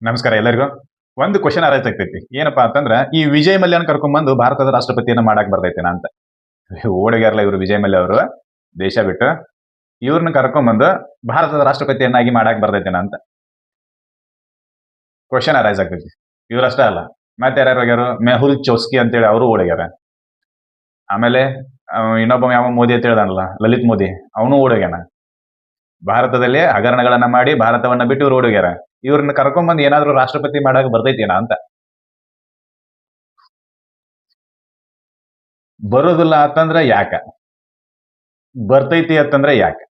ನಮಸ್ಕಾರ ಎಲ್ಲರಿಗೂ. ಒಂದು ಕ್ವಶನ್ ಅರೈಸ್ ಆಗ್ತೈತಿ. ಏನಪ್ಪಾ ಅಂತಂದ್ರ, ಈ ವಿಜಯ್ ಮಲ್ಯನ ಕರ್ಕೊಂಡ್ಬಂದು ಭಾರತದ ರಾಷ್ಟ್ರಪತಿಯನ್ನ ಮಾಡಕ್ ಬರ್ತೈತೇನ ಅಂತ. ಓಡಿಗ್ಯಾರಲ್ಲ ಇವರು ವಿಜಯ್ ಮಲ್ಯ ಅವರು, ದೇಶ ಬಿಟ್ಟು. ಇವ್ರನ್ನ ಕರ್ಕೊಂಡ್ಬಂದು ಭಾರತದ ರಾಷ್ಟ್ರಪತಿಯನ್ನಾಗಿ ಮಾಡಕ್ ಬರ್ತೈತೇನ ಅಂತ ಕ್ವಶನ್ ಅರೈಸ್ ಆಗ್ತೈತಿ. ಇವ್ರಷ್ಟೇ ಅಲ್ಲ, ಮತ್ತೆ ಯಾರ್ಯಾರು ಹೋಗ್ಯಾರು, ಮೆಹುಲ್ ಚೌಸ್ಕಿ ಅಂತೇಳಿ ಅವರು ಓಡೋಗ್ಯಾರ. ಆಮೇಲೆ ಇನ್ನೊಬ್ಬ ಯಾವ ಮೋದಿ ಅಂತ ಹೇಳ್ದಾನಲ್ಲ, ಲಲಿತ್ ಮೋದಿ, ಅವನು ಓಡೋಗ್ಯಾನ. ಭಾರತದಲ್ಲಿ ಹಗರಣಗಳನ್ನ ಮಾಡಿ ಭಾರತವನ್ನ ಬಿಟ್ಟು ಇವ್ರು ಓಡೋಗ್ಯಾರ. ಇವ್ರನ್ನ ಕರ್ಕೊಂಡ್ಬಂದು ಏನಾದ್ರೂ ರಾಷ್ಟ್ರಪತಿ ಮಾಡಕ್ ಬರ್ತೈತೇನ ಅಂತ. ಬರೋದಿಲ್ಲ ಅಂತಂದ್ರ ಯಾಕ, ಬರ್ತೈತಿ ಅಂತಂದ್ರೆ ಯಾಕೆ,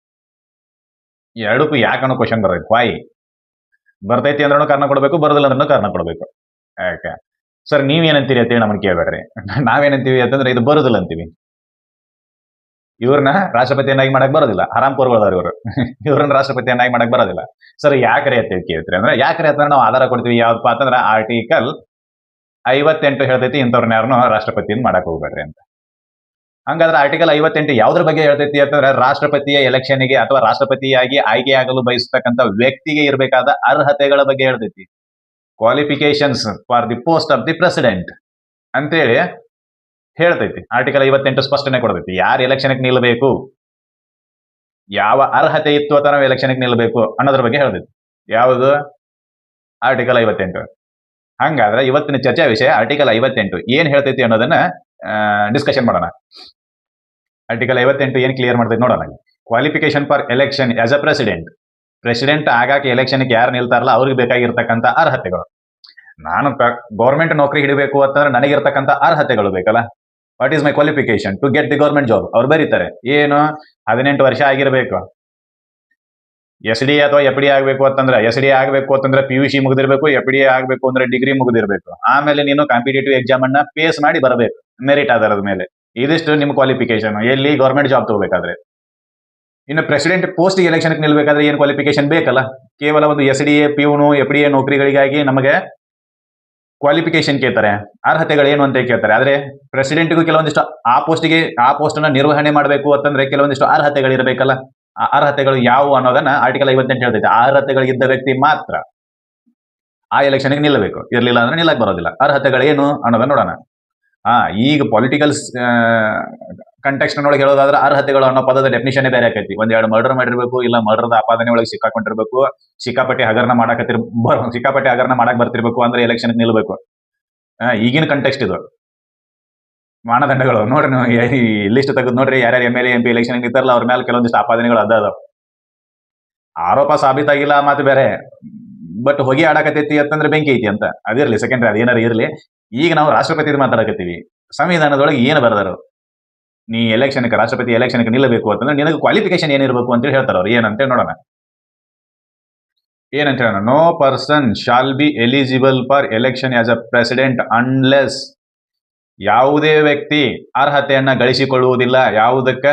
ಎರಡಕ್ಕೂ ಯಾಕೆ ಅನ್ನೋ ಕ್ವಶನ್ ಬರ್ತೈತಿ. ವಾಯ್ ಬರ್ತೈತಿ ಅಂದ್ರೂ ಕಾರಣ ಕೊಡಬೇಕು, ಬರೋದಿಲ್ಲ ಅಂದ್ರೂ ಕಾರಣ ಕೊಡಬೇಕು. ಯಾಕೆ ಸರ್ ನೀವೇನಂತೀರಿ ಅಂತೇಳಿ ನಮ್ಮನ್ನ ಕೇಳ್ಬೇಡ್ರಿ. ನಾವೇನಂತೀವಿ ಅಂತಂದ್ರೆ ಇದು ಬರೋದಿಲ್ಲ ಅಂತೀವಿ. ಇವ್ರನ್ನ ರಾಷ್ಟ್ರಪತಿಯನ್ನಾಗಿ ಮಾಡಕ್ ಬರೋದಿಲ್ಲ, ಹರಾಮ್ ಕೋರ್ಗಳದಾರ ಇವರು. ಇವ್ರನ್ನ ರಾಷ್ಟ್ರಪತಿಯನ್ನಾಗಿ ಮಾಡಕ್ ಬರೋದಿಲ್ಲ. ಸರ್ ಯಾಕ್ರಿ ಅಂತ ಕೇಳ್ತೀರಿ ಅಂದ್ರೆ, ಯಾಕ್ರಿ ಅಂತಂದ್ರೆ ನಾವು ಆಧಾರ ಕೊಡ್ತೀವಿ. ಯಾವ್ದಪ್ಪ ಅಂತಂದ್ರೆ ಆರ್ಟಿಕಲ್ 58 ಹೇಳ್ತೈತಿ, ಇಂಥವ್ರನ್ನ ಯಾರನ್ನು ರಾಷ್ಟ್ರಪತಿಯನ್ನು ಮಾಡಕ್ ಹೋಗ್ಬೇಡ್ರಿ ಅಂತ. ಹಂಗಾದ್ರೆ ಆರ್ಟಿಕಲ್ 58 ಯಾವ್ದ್ರ ಬಗ್ಗೆ ಹೇಳ್ತೈತಿ ಅಂತಂದ್ರೆ, ರಾಷ್ಟ್ರಪತಿಯ ಎಲೆಕ್ಷನ್ಗೆ ಅಥವಾ ರಾಷ್ಟ್ರಪತಿಯಾಗಿ ಆಯ್ಕೆಯಾಗಲು ಬಯಸತಕ್ಕಂತ ವ್ಯಕ್ತಿಗೆ ಇರಬೇಕಾದ ಅರ್ಹತೆಗಳ ಬಗ್ಗೆ ಹೇಳ್ತೈತಿ. Qualifications for the post of the president ಅಂತೇಳಿ ಹೇಳ್ತೈತಿ. ಆರ್ಟಿಕಲ್ 58 ಸ್ಪಷ್ಟನೆ ಕೊಡ್ತೈತಿ. ಯಾರು ಎಲೆಕ್ಷನ್ಗೆ ನಿಲ್ಲಬೇಕು, ಯಾವ ಅರ್ಹತೆ ಇತ್ತು ಅಥವಾ ನಾವು ಎಲೆಕ್ಷನ್ಗೆ ನಿಲ್ಲಬೇಕು ಅನ್ನೋದ್ರ ಬಗ್ಗೆ ಹೇಳ್ತೈತಿ. ಯಾವುದು? ಆರ್ಟಿಕಲ್ 58. ಹಂಗಾದ್ರೆ ಇವತ್ತಿನ ಚರ್ಚಾ ವಿಷಯ ಆರ್ಟಿಕಲ್ 58 ಏನ್ ಹೇಳ್ತೈತಿ ಅನ್ನೋದನ್ನ ಡಿಸ್ಕಷನ್ ಮಾಡೋಣ. ಆರ್ಟಿಕಲ್ 58 ಏನ್ ಕ್ಲಿಯರ್ ಮಾಡ್ತೈತಿ ನೋಡೋಣ. Qualification for election as a president. President ಆಗಾಕ ಎಲೆಕ್ಷನ್ಗೆ ಯಾರು ನಿಲ್ತಾರಲ್ಲ ಅವ್ರಿಗೆ ಬೇಕಾಗಿರ್ತಕ್ಕಂಥ ಅರ್ಹತೆಗಳು. ನಾನು ಗೌರ್ಮೆಂಟ್ ನೌಕರಿ ಹಿಡಿಬೇಕು ಅಂತಂದ್ರೆ ನನಗಿರ್ತಕ್ಕಂಥ ಅರ್ಹತೆಗಳು ಬೇಕಲ್ಲ. What is my qualification to get the government job? ಅವ್ರು ಬರೀತಾರೆ ಏನು, 18 ವರ್ಷ ಆಗಿರಬೇಕು, ಎಸ್ ಡಿ ಅಥವಾ ಎಫ್ ಡಿ ಆಗಬೇಕು ಅಂತಂದ್ರೆ, ಎಸ್ ಡಿ ಆಗಬೇಕು ಅಂತಂದ್ರೆ PUC ಮುಗಿದಿರ್ಬೇಕು, ಎಫ್ ಡಿ ಆಗಬೇಕು ಅಂದ್ರೆ ಡಿಗ್ರಿ ಮುಗಿದಿರ್ಬೇಕು. ಆಮೇಲೆ ನೀನು ಕಾಂಪಿಟೇಟಿವ್ ಎಕ್ಸಾಮ್ ಅನ್ನ ಫೇಸ್ ಮಾಡಿ ಬರಬೇಕು ಮೆರಿಟ್ ಆಧಾರದ ಮೇಲೆ. ಇದಿಷ್ಟು ನಿಮ್ಮ ಕ್ವಾಲಿಫಿಕೇಶನ್ ಎಲ್ಲಿ ಗೌರ್ಮೆಂಟ್ ಜಾಬ್ ತಗೋಬೇಕಾದ್ರೆ. ಇನ್ನು ಪ್ರೆಸಿಡೆಂಟ್ ಪೋಸ್ಟ್ ಎಲೆಕ್ಷನ್ ನಿಲ್ಬೇಕಾದ್ರೆ ಏನ್ ಕ್ವಾಲಿಫಿಕೇಶನ್ ಬೇಕಲ್ಲ. ಕೇವಲ ಒಂದು SDA PUನು FDA ನೌಕರಿಗಳಿಗಾಗಿ ನಮಗೆ ಕ್ವಾಲಿಫಿಕೇಶನ್ ಕೇಳ್ತಾರೆ, ಅರ್ಹತೆಗಳೇನು ಅಂತ ಕೇಳ್ತಾರೆ. ಆದ್ರೆ ಪ್ರೆಸಿಡೆಂಟ್ಗೂ ಕೆಲವೊಂದಿಷ್ಟು ಆ ಪೋಸ್ಟ್ ಅನ್ನ ನಿರ್ವಹಣೆ ಮಾಡಬೇಕು ಅಂತಂದ್ರೆ ಕೆಲವೊಂದಿಷ್ಟು ಅರ್ಹತೆಗಳಿರಬೇಕಲ್ಲ. ಆ ಅರ್ಹತೆಗಳು ಯಾವುವು ಅನ್ನೋದನ್ನ ಆರ್ಟಿಕಲ್ 58 ಹೇಳ್ತೈತೆ. ಆ ಅರ್ಹತೆಗಳಿದ್ದ ವ್ಯಕ್ತಿ ಮಾತ್ರ ಆ ಎಲೆಕ್ಷನ್ಗೆ ನಿಲ್ಲಬೇಕು, ಇರ್ಲಿಲ್ಲ ಅಂದ್ರೆ ನಿಲ್ಲಕ್ ಬರೋದಿಲ್ಲ. ಅರ್ಹತೆಗಳೇನು ಅನ್ನೋದನ್ನ ನೋಡೋಣ. ಈಗ ಪೊಲಿಟಿಕಲ್ ಕಂಟೆಕ್ಸ್ಟ್ ಒಳಗೆ ಹೇಳೋದಾದ್ರೆ ಅರ್ಹತೆಗಳು ಅನ್ನೋ ಪದದ ಡೆಫಿನಿಷನ್ ಬೇರೆ ಆಕೈತಿ. ಒಂದೆರಡು ಮರ್ಡರ್ ಮಾಡಿರ್ಬೇಕು, ಇಲ್ಲ ಮರ್ಡರ್ದ ಆಪಾದನೆ ಒಳಗೆ ಸಿಕ್ಕಾಕೊಂಡಿರ್ಬೇಕು, ಸಿಕ್ಕಾಪಟ್ಟೆ ಹಗರಣ ಮಾಡಕ್ ಬರ್ತಿರ್ಬೇಕು ಅಂದ್ರೆ ಎಲೆಕ್ಷನ್ ನಿಲ್ಬೇಕು. ಈಗಿನ ಕಂಟೆಕ್ಸ್ಟ್ ಇದು. ಮಾನದಂಡಗಳು ನೋಡ್ರಿ, ನೀವು ಈ ಲಿಸ್ಟ್ ತೆಗೆದು ನೋಡ್ರಿ, ಯಾರ್ಯಾರು MLA MP ಎಲೆಕ್ಷನ್ ನಿಂತಾರಲ್ಲ ಅವ್ರ ಮೇಲೆ ಕೆಲವೊಂದಿಷ್ಟು ಆಪಾದನೆಗಳು ಅದಾವ. ಆರೋಪ ಸಾಬೀತಾಗಿಲ್ಲ ಮಾತು ಬೇರೆ, ಬಟ್ ಹೊಗೆ ಆಡಕತೈತಿ ಅಂತಂದ್ರೆ ಬೆಂಕಿ ಐತಿ ಅಂತ. ಅದಿರ್ಲಿ ಸೆಕೆಂಡ್ರಿ, ಅದೇನಾರ ಇರ್ಲಿ. ಈಗ ನಾವು ರಾಷ್ಟ್ರಪತಿ ಮಾತಾಡಕತ್ತೀವಿ. ಸಂವಿಧಾನದೊಳಗೆ ಏನು ಬರೆದಾರು, ನೀ ರಾಷ್ಟ್ರಪತಿ ಎಲೆಕ್ಷನ್ಗೆ ನಿಲ್ಲಬೇಕು ಅಂತಂದ್ರೆ ನಿನಗೆ ಕ್ವಾಲಿಫಿಕೇಶನ್ ಏನಿರಬೇಕು ಅಂತ ಹೇಳ್ತಾರ ಅವ್ರು. ಏನಂತ ನೋಡೋಣ. ಏನಂತ ಹೇಳೋಣ. No person shall be eligible for election as a president unless. ಯಾವುದೇ ವ್ಯಕ್ತಿ ಅರ್ಹತೆಯನ್ನ ಗಳಿಸಿಕೊಳ್ಳುವುದಿಲ್ಲ ಯಾವುದಕ್ಕ,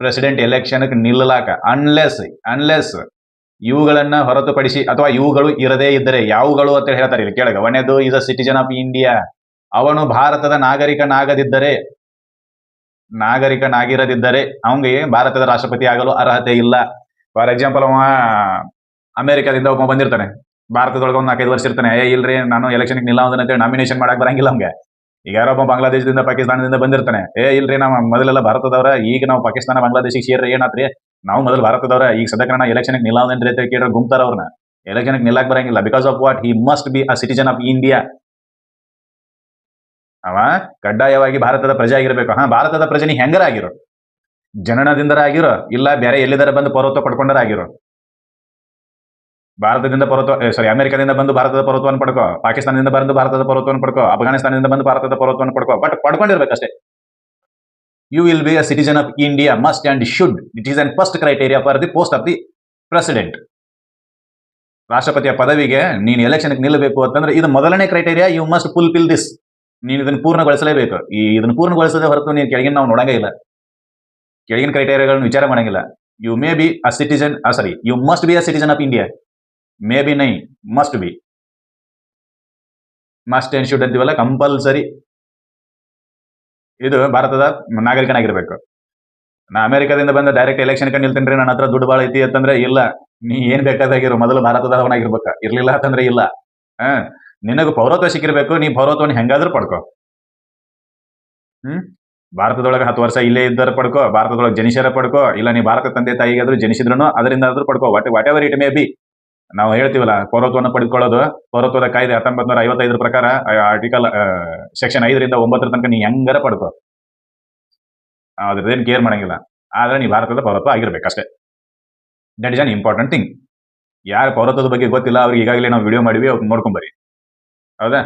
ಪ್ರೆಸಿಡೆಂಟ್ ಎಲೆಕ್ಷನ್ ನಿಲ್ಲಲಾಕ. ಅನ್ಲೆಸ್ ಇವುಗಳನ್ನ ಹೊರತುಪಡಿಸಿ ಅಥವಾ ಇವುಗಳು ಇರದೇ ಇದ್ದರೆ. ಯಾವುಗಳು ಅಂತ ಹೇಳ್ತಾರೆ ಇಲ್ಲಿ ಕೆಳಗೆ. ಒಂದೇದು is a citizen of India. ಅವನು ಭಾರತದ ನಾಗರಿಕನಾಗಿರದಿದ್ದರೆ ಅವನಿಗೆ ಭಾರತದ ರಾಷ್ಟ್ರಪತಿ ಆಗಲು ಅರ್ಹತೆ ಇಲ್ಲ. ಫಾರ್ ಎಕ್ಸಾಂಪಲ್, ಅವ ಅಮೆರಿಕದಿಂದ ಒಬ್ಬ ಬಂದಿರ್ತಾನೆ, ಭಾರತದೊಳಗೆ ಒಂದು 4-5 ವರ್ಷ ಇರ್ತಾನೆ. ಇಲ್ರಿ ನಾನು ಎಲೆಕ್ಷನ್ಗೆ ನಿಲ್ಲ ಅಂತೇಳಿ ನಾಮಿನೇಷನ್ ಮಾಡಕ್ ಬರಂಗಿಲ್ಲ ನಮ್ಗೆ. ಈಗ ಯಾರೊಬ್ಬ ಬಾಂಗ್ಲಾದೇಶದಿಂದ ಪಾಕಿಸ್ತಾನದಿಂದ ಬಂದಿರ್ತಾನೆ, ಇಲ್ರಿ ನಾವು ಮೊದಲೆಲ್ಲ ಭಾರತದವರ, ಈಗ ನಾವು ಪಾಕಿಸ್ತಾನ ಬಾಂಗ್ಲಾದೇಶಿಗೆ ಸೇರ್ರಿ ಏನಾತ್ರಿ, ನಾವು ಮೊದಲು ಭಾರತದವರ, ಈಗ ಸದ್ಯಕ್ಕೆ ನಾನು ಎಲೆಕ್ಷನ್ಗೆ ನಿಲ್ಲ ಅಂತ ಕೇಳಿದ್ರೆ ಗುಮ್ತಾರ ಅವ್ರನ್ನ. ಎಲೆಕ್ಷನ್ಗೆ ನಿಲ್ಲಕ್ ಬರಂಗಿಲ್ಲ. Because of what? He must be a citizen of India. ಅವ ಕಡ್ಡಾಯವಾಗಿ ಭಾರತದ ಪ್ರಜೆ ಆಗಿರ್ಬೇಕು. ಭಾರತದ ಪ್ರಜೆ ನೀ ಹೆಂಗರ ಆಗಿರೋ, ಜನನದಿಂದರ ಆಗಿರೋ, ಇಲ್ಲ ಬೇರೆ ಎಲ್ಲಿದರ ಬಂದು ಪೌರತ್ವ ಪಡ್ಕೊಂಡರ ಆಗಿರೋ. ಅಮೆರಿಕದಿಂದ ಬಂದು ಭಾರತದ ಪೌರತ್ವವನ್ನು ಪಡ್ಕೋ, ಪಾಕಿಸ್ತಾನದಿಂದ ಬಂದು ಭಾರತದ ಪೌರತ್ವವನ್ನು ಪಡ್ಕೋ, ಅಫ್ಘಾನಿಸ್ತಾನದಿಂದ ಬಂದು ಭಾರತದ ಪೌರತ್ವವನ್ನು ಪಡ್ಕೋ, ಬಟ್ ಪಡ್ಕೊಂಡಿರ್ಬೇಕಷ್ಟೇ. You will be a citizen of India, must and should. It is an first criteria for the post of the president. ರಾಷ್ಟ್ರಪತಿಯ ಪದವಿಗೆ ನೀನು ಎಲೆಕ್ಷನ್ಗೆ ನಿಲ್ಲಬೇಕು ಅಂತಂದ್ರೆ ಇದು ಮೊದಲನೇ criteria. You must fulfil this. ನೀನು ಇದನ್ನು ಪೂರ್ಣಗೊಳಿಸಲೇಬೇಕು. ಇದನ್ನು ಪೂರ್ಣಗೊಳಿಸದೆ ಹೊರತು ನೀನು ಕೆಳಗಿನ ನಾವು ನೋಡಂಗೇ ಇಲ್ಲ, ಕೆಳಗಿನ ಕ್ರೈಟೇರಿಯಾಗಳನ್ನು ವಿಚಾರ ಮಾಡಂಗಿಲ್ಲ. You may be a citizen, you must be a citizen of India. May be ನೈ, must be. Must and should ಅಂತೀವಲ್ಲ, ಕಂಪಲ್ಸರಿ. ಇದು ಭಾರತದ ನಾಗರಿಕನಾಗಿರ್ಬೇಕು. ನಾ ಅಮೆರಿಕದಿಂದ ಬಂದ ಡೈರೆಕ್ಟ್ ಎಲೆಕ್ಷನ್ ನಿಲ್ತೀನಿ, ನನ್ನ ಹತ್ರ ದುಡ್ಡು ಭಾಳ ಐತಿ ಅಂತಂದ್ರೆ ಇಲ್ಲ, ನೀ ಏನ್ ಬೇಕಾದಾಗಿರೋ ಮೊದಲು ಭಾರತದವನಾಗಿರ್ಬೇಕ. ಇರ್ಲಿಲ್ಲ ಅಂತಂದ್ರೆ ಇಲ್ಲ. ಆ, ನಿನಗೆ ಪೌರತ್ವ ಸಿಕ್ಕಿರ್ಬೇಕು, ನೀ ಪೌರತ್ವನ ಹೆಂಗಾದ್ರೂ ಪಡ್ಕೋ. ಹ್ಮ್ ಭಾರತದೊಳಗೆ 10 ವರ್ಷ ಇಲ್ಲೇ ಇದ್ದರೆ ಪಡ್ಕೋ, ಭಾರತದೊಳಗೆ ಜನಿಸರ ಪಡ್ಕೋ, ಇಲ್ಲ ನೀ ಭಾರತ ತಂದೆ ತಾಯಿಗಾದ್ರೂ ಜನಿಸಿದ್ರು ಅದರಿಂದ ಆದ್ರೂ ಪಡ್ಕೋ, whatever it may be. ನಾವು ಹೇಳ್ತೀವಲ್ಲ, ಪೌರತ್ವವನ್ನು ಪಡೆದುಕೊಳ್ಳೋದು, ಪೌರತ್ವದ ಕಾಯ್ದೆ 1955 ಪ್ರಕಾರ ಆರ್ಟಿಕಲ್ ಸೆಕ್ಷನ್ 5ರಿಂದ 9 ತನಕ ನೀ ಹೆಂಗಾರ ಪಡ್ಕೋ, ಅದ್ರದ್ದೇನು ಕೇರ್ ಮಾಡಂಗಿಲ್ಲ. ಆದ್ರೆ ನೀ ಭಾರತದ ಪೌರತ್ವ ಆಗಿರ್ಬೇಕು ಅಷ್ಟೇ. That is an important thing. ಯಾರ ಪೌರತ್ವದ ಬಗ್ಗೆ ಗೊತ್ತಿಲ್ಲ ಅವ್ರಿಗೆ ಈಗಾಗಲೇ ನಾವು ವಿಡಿಯೋ ಮಾಡಿವಿ, ಅವ್ರು ನೋಡ್ಕೊಂಬರಿ. ಹೌದಾ?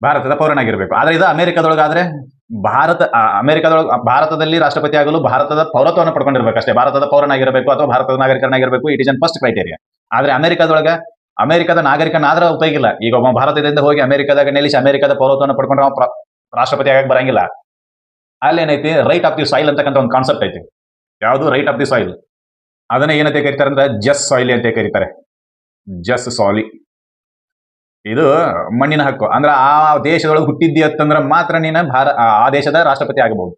ಭಾರತದ ಪೌರನಾಗಿರ್ಬೇಕು. ಆದ್ರೆ ಇದು ಅಮೆರಿಕದೊಳಗಾದ್ರೆ ಭಾರತದಲ್ಲಿ ರಾಷ್ಟ್ರಪತಿ ಆಗಲು ಭಾರತದ ಪೌರತ್ವವನ್ನು ಪಡ್ಕೊಂಡಿರ್ಬೇಕು ಅಷ್ಟೇ. ಭಾರತದ ಪೌರನಾಗಿರಬೇಕು ಅಥವಾ ಭಾರತದ ನಾಗರಿಕನಾಗಿರಬೇಕು, it is an first criteria. ಆದ್ರೆ ಅಮೆರಿಕದ ನಾಗರಿಕನಾದ್ರೆ ಉಪಯೋಗ ಇಲ್ಲ. ಈಗ ಒಬ್ಬ ಭಾರತದಿಂದ ಹೋಗಿ ಅಮೆರಿಕದಾಗ ನೆಲೆಸಿ ಅಮೆರಿಕದ ಪೌರತ್ವವನ್ನು ಪಡ್ಕೊಂಡ್ರೆ ನಾವು ರಾಷ್ಟ್ರಪತಿ ಆಗಕ್ಕೆ ಬರಂಗಿಲ್ಲ. ಅಲ್ಲೇನೈತಿ, ರೈಟ್ ಆಫ್ ದಿ ಸಾಯಿಲ್ ಅಂತಕ್ಕಂಥ ಒಂದು ಕಾನ್ಸೆಪ್ಟ್ ಐತಿ. ಯಾವುದು? Right of the soil. ಅದನ್ನ ಏನಂತ ಕರೀತಾರೆ ಅಂದ್ರೆ ಜಸ್ ಸಾಯಿಲಿ ಅಂತ ಕರೀತಾರೆ. ಜಸ್ ಸಾಲಿ, ಇದು ಮಣ್ಣಿನ ಹಕ್ಕು. ಅಂದ್ರೆ ಆ ದೇಶದೊಳಗೆ ಹುಟ್ಟಿದ್ದಿ ಅಂತಂದ್ರೆ ಮಾತ್ರ ನೀನು ಆ ದೇಶದ ರಾಷ್ಟ್ರಪತಿ ಆಗಬಹುದು.